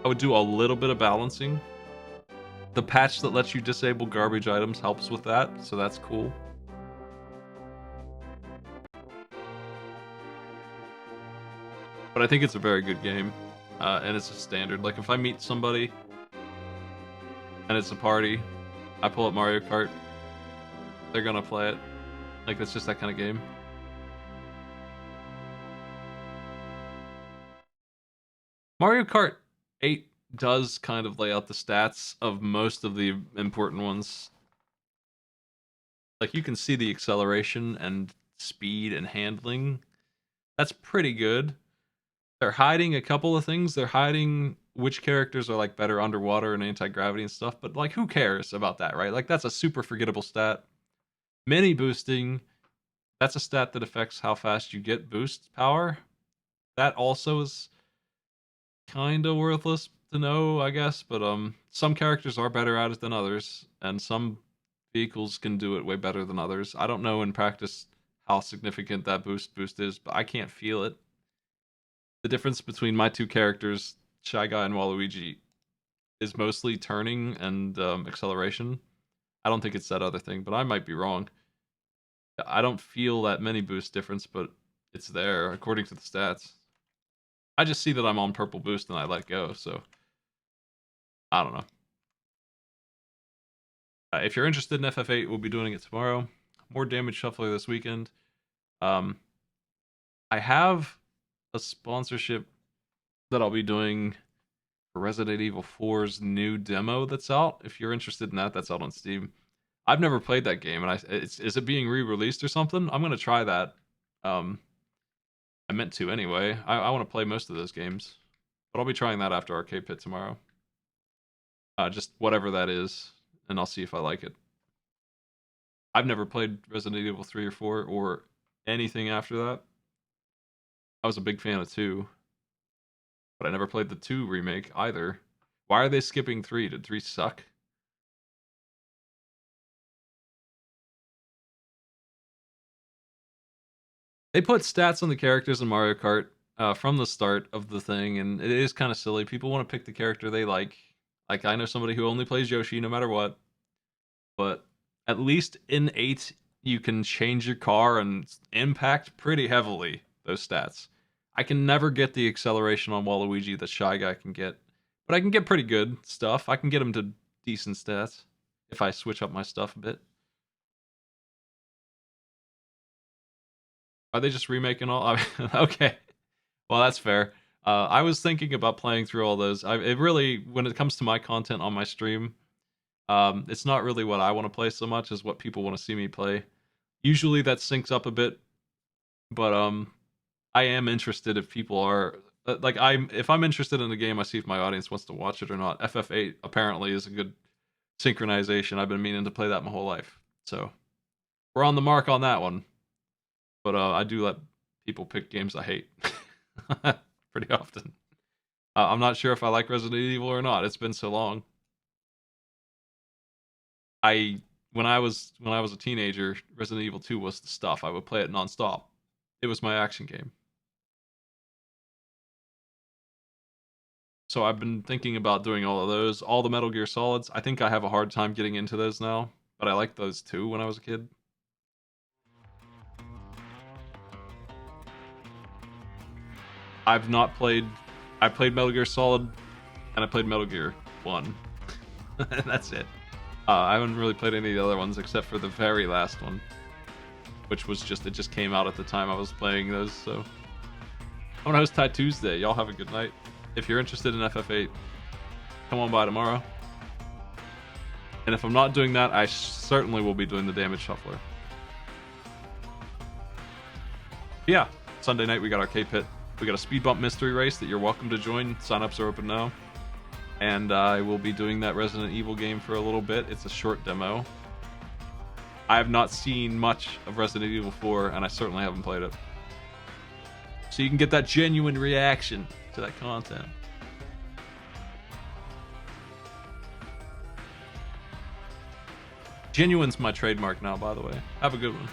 I would do a little bit of balancing. The patch that lets you disable garbage items helps with that, so that's cool. But I think it's a very good game, and it's a standard. Like, if I meet somebody and it's a party, I pull up Mario Kart, they're gonna play it. Like, it's just that kind of game. Mario Kart 8 does kind of lay out the stats of most of the important ones. Like, you can see the acceleration and speed and handling. That's pretty good. They're hiding a couple of things. They're hiding which characters are like better underwater and anti-gravity and stuff, but like who cares about that, right? Like that's a super forgettable stat. Mini boosting, that's a stat that affects how fast you get boost power. That also is kind of worthless to know, I guess, but some characters are better at it than others, and some vehicles can do it way better than others. I don't know in practice how significant that boost is, but I can't feel it. The difference between my two characters, Shy Guy and Waluigi, is mostly turning and acceleration. I don't think it's that other thing, but I might be wrong. I don't feel that many boost difference, but it's there according to the stats. I just see that I'm on purple boost and I let go, so I don't know. If you're interested in FF8, we'll be doing it tomorrow. More damage shuffler this weekend. I have a sponsorship that I'll be doing for Resident Evil 4's new demo that's out. If you're interested in that, that's out on Steam. I've never played that game, and is it being re-released or something? I'm gonna try that. I meant to anyway. I want to play most of those games, but I'll be trying that after Arcade Pit tomorrow. Just whatever that is, and I'll see if I like it. I've never played Resident Evil 3 or 4 or anything after that. I was a big fan of 2, but I never played the 2 remake either. Why are they skipping 3? Did 3 suck? They put stats on the characters in Mario Kart from the start of the thing, and it is kind of silly. People want to pick the character they like. Like, I know somebody who only plays Yoshi no matter what, but at least in 8, you can change your car and impact pretty heavily those stats. I can never get the acceleration on Waluigi that Shy Guy can get, but I can get pretty good stuff. I can get him to decent stats if I switch up my stuff a bit. Are they just remaking all? I mean, okay, well that's fair. I was thinking about playing through all those. It really, when it comes to my content on my stream, it's not really what I want to play so much as what people want to see me play. Usually that syncs up a bit, but I am interested if people are like if I'm interested in the game, I see if my audience wants to watch it or not. FF8 apparently is a good synchronization. I've been meaning to play that my whole life, so we're on the mark on that one. But I do let people pick games I hate pretty often. I'm not sure if I like Resident Evil or not. It's been so long. When I was a teenager, Resident Evil 2 was the stuff. I would play it nonstop. It was my action game. So I've been thinking about doing all of those, all the Metal Gear Solids. I think I have a hard time getting into those now, but I liked those too when I was a kid. I played Metal Gear Solid, and I played Metal Gear 1. And that's it. I haven't really played any of the other ones except for the very last one, which was it just came out at the time I was playing those, so. I'm gonna host Tie Tuesday. Y'all have a good night. If you're interested in FF8, come on by tomorrow. And if I'm not doing that, I certainly will be doing the Damage Shuffler. Yeah, Sunday night we got our K-Pit. We got a speed bump mystery race that you're welcome to join. Sign-ups are open now. And I will be doing that Resident Evil game for a little bit. It's a short demo. I have not seen much of Resident Evil 4, and I certainly haven't played it. So you can get that genuine reaction to that content. Genuine's my trademark now, by the way. Have a good one.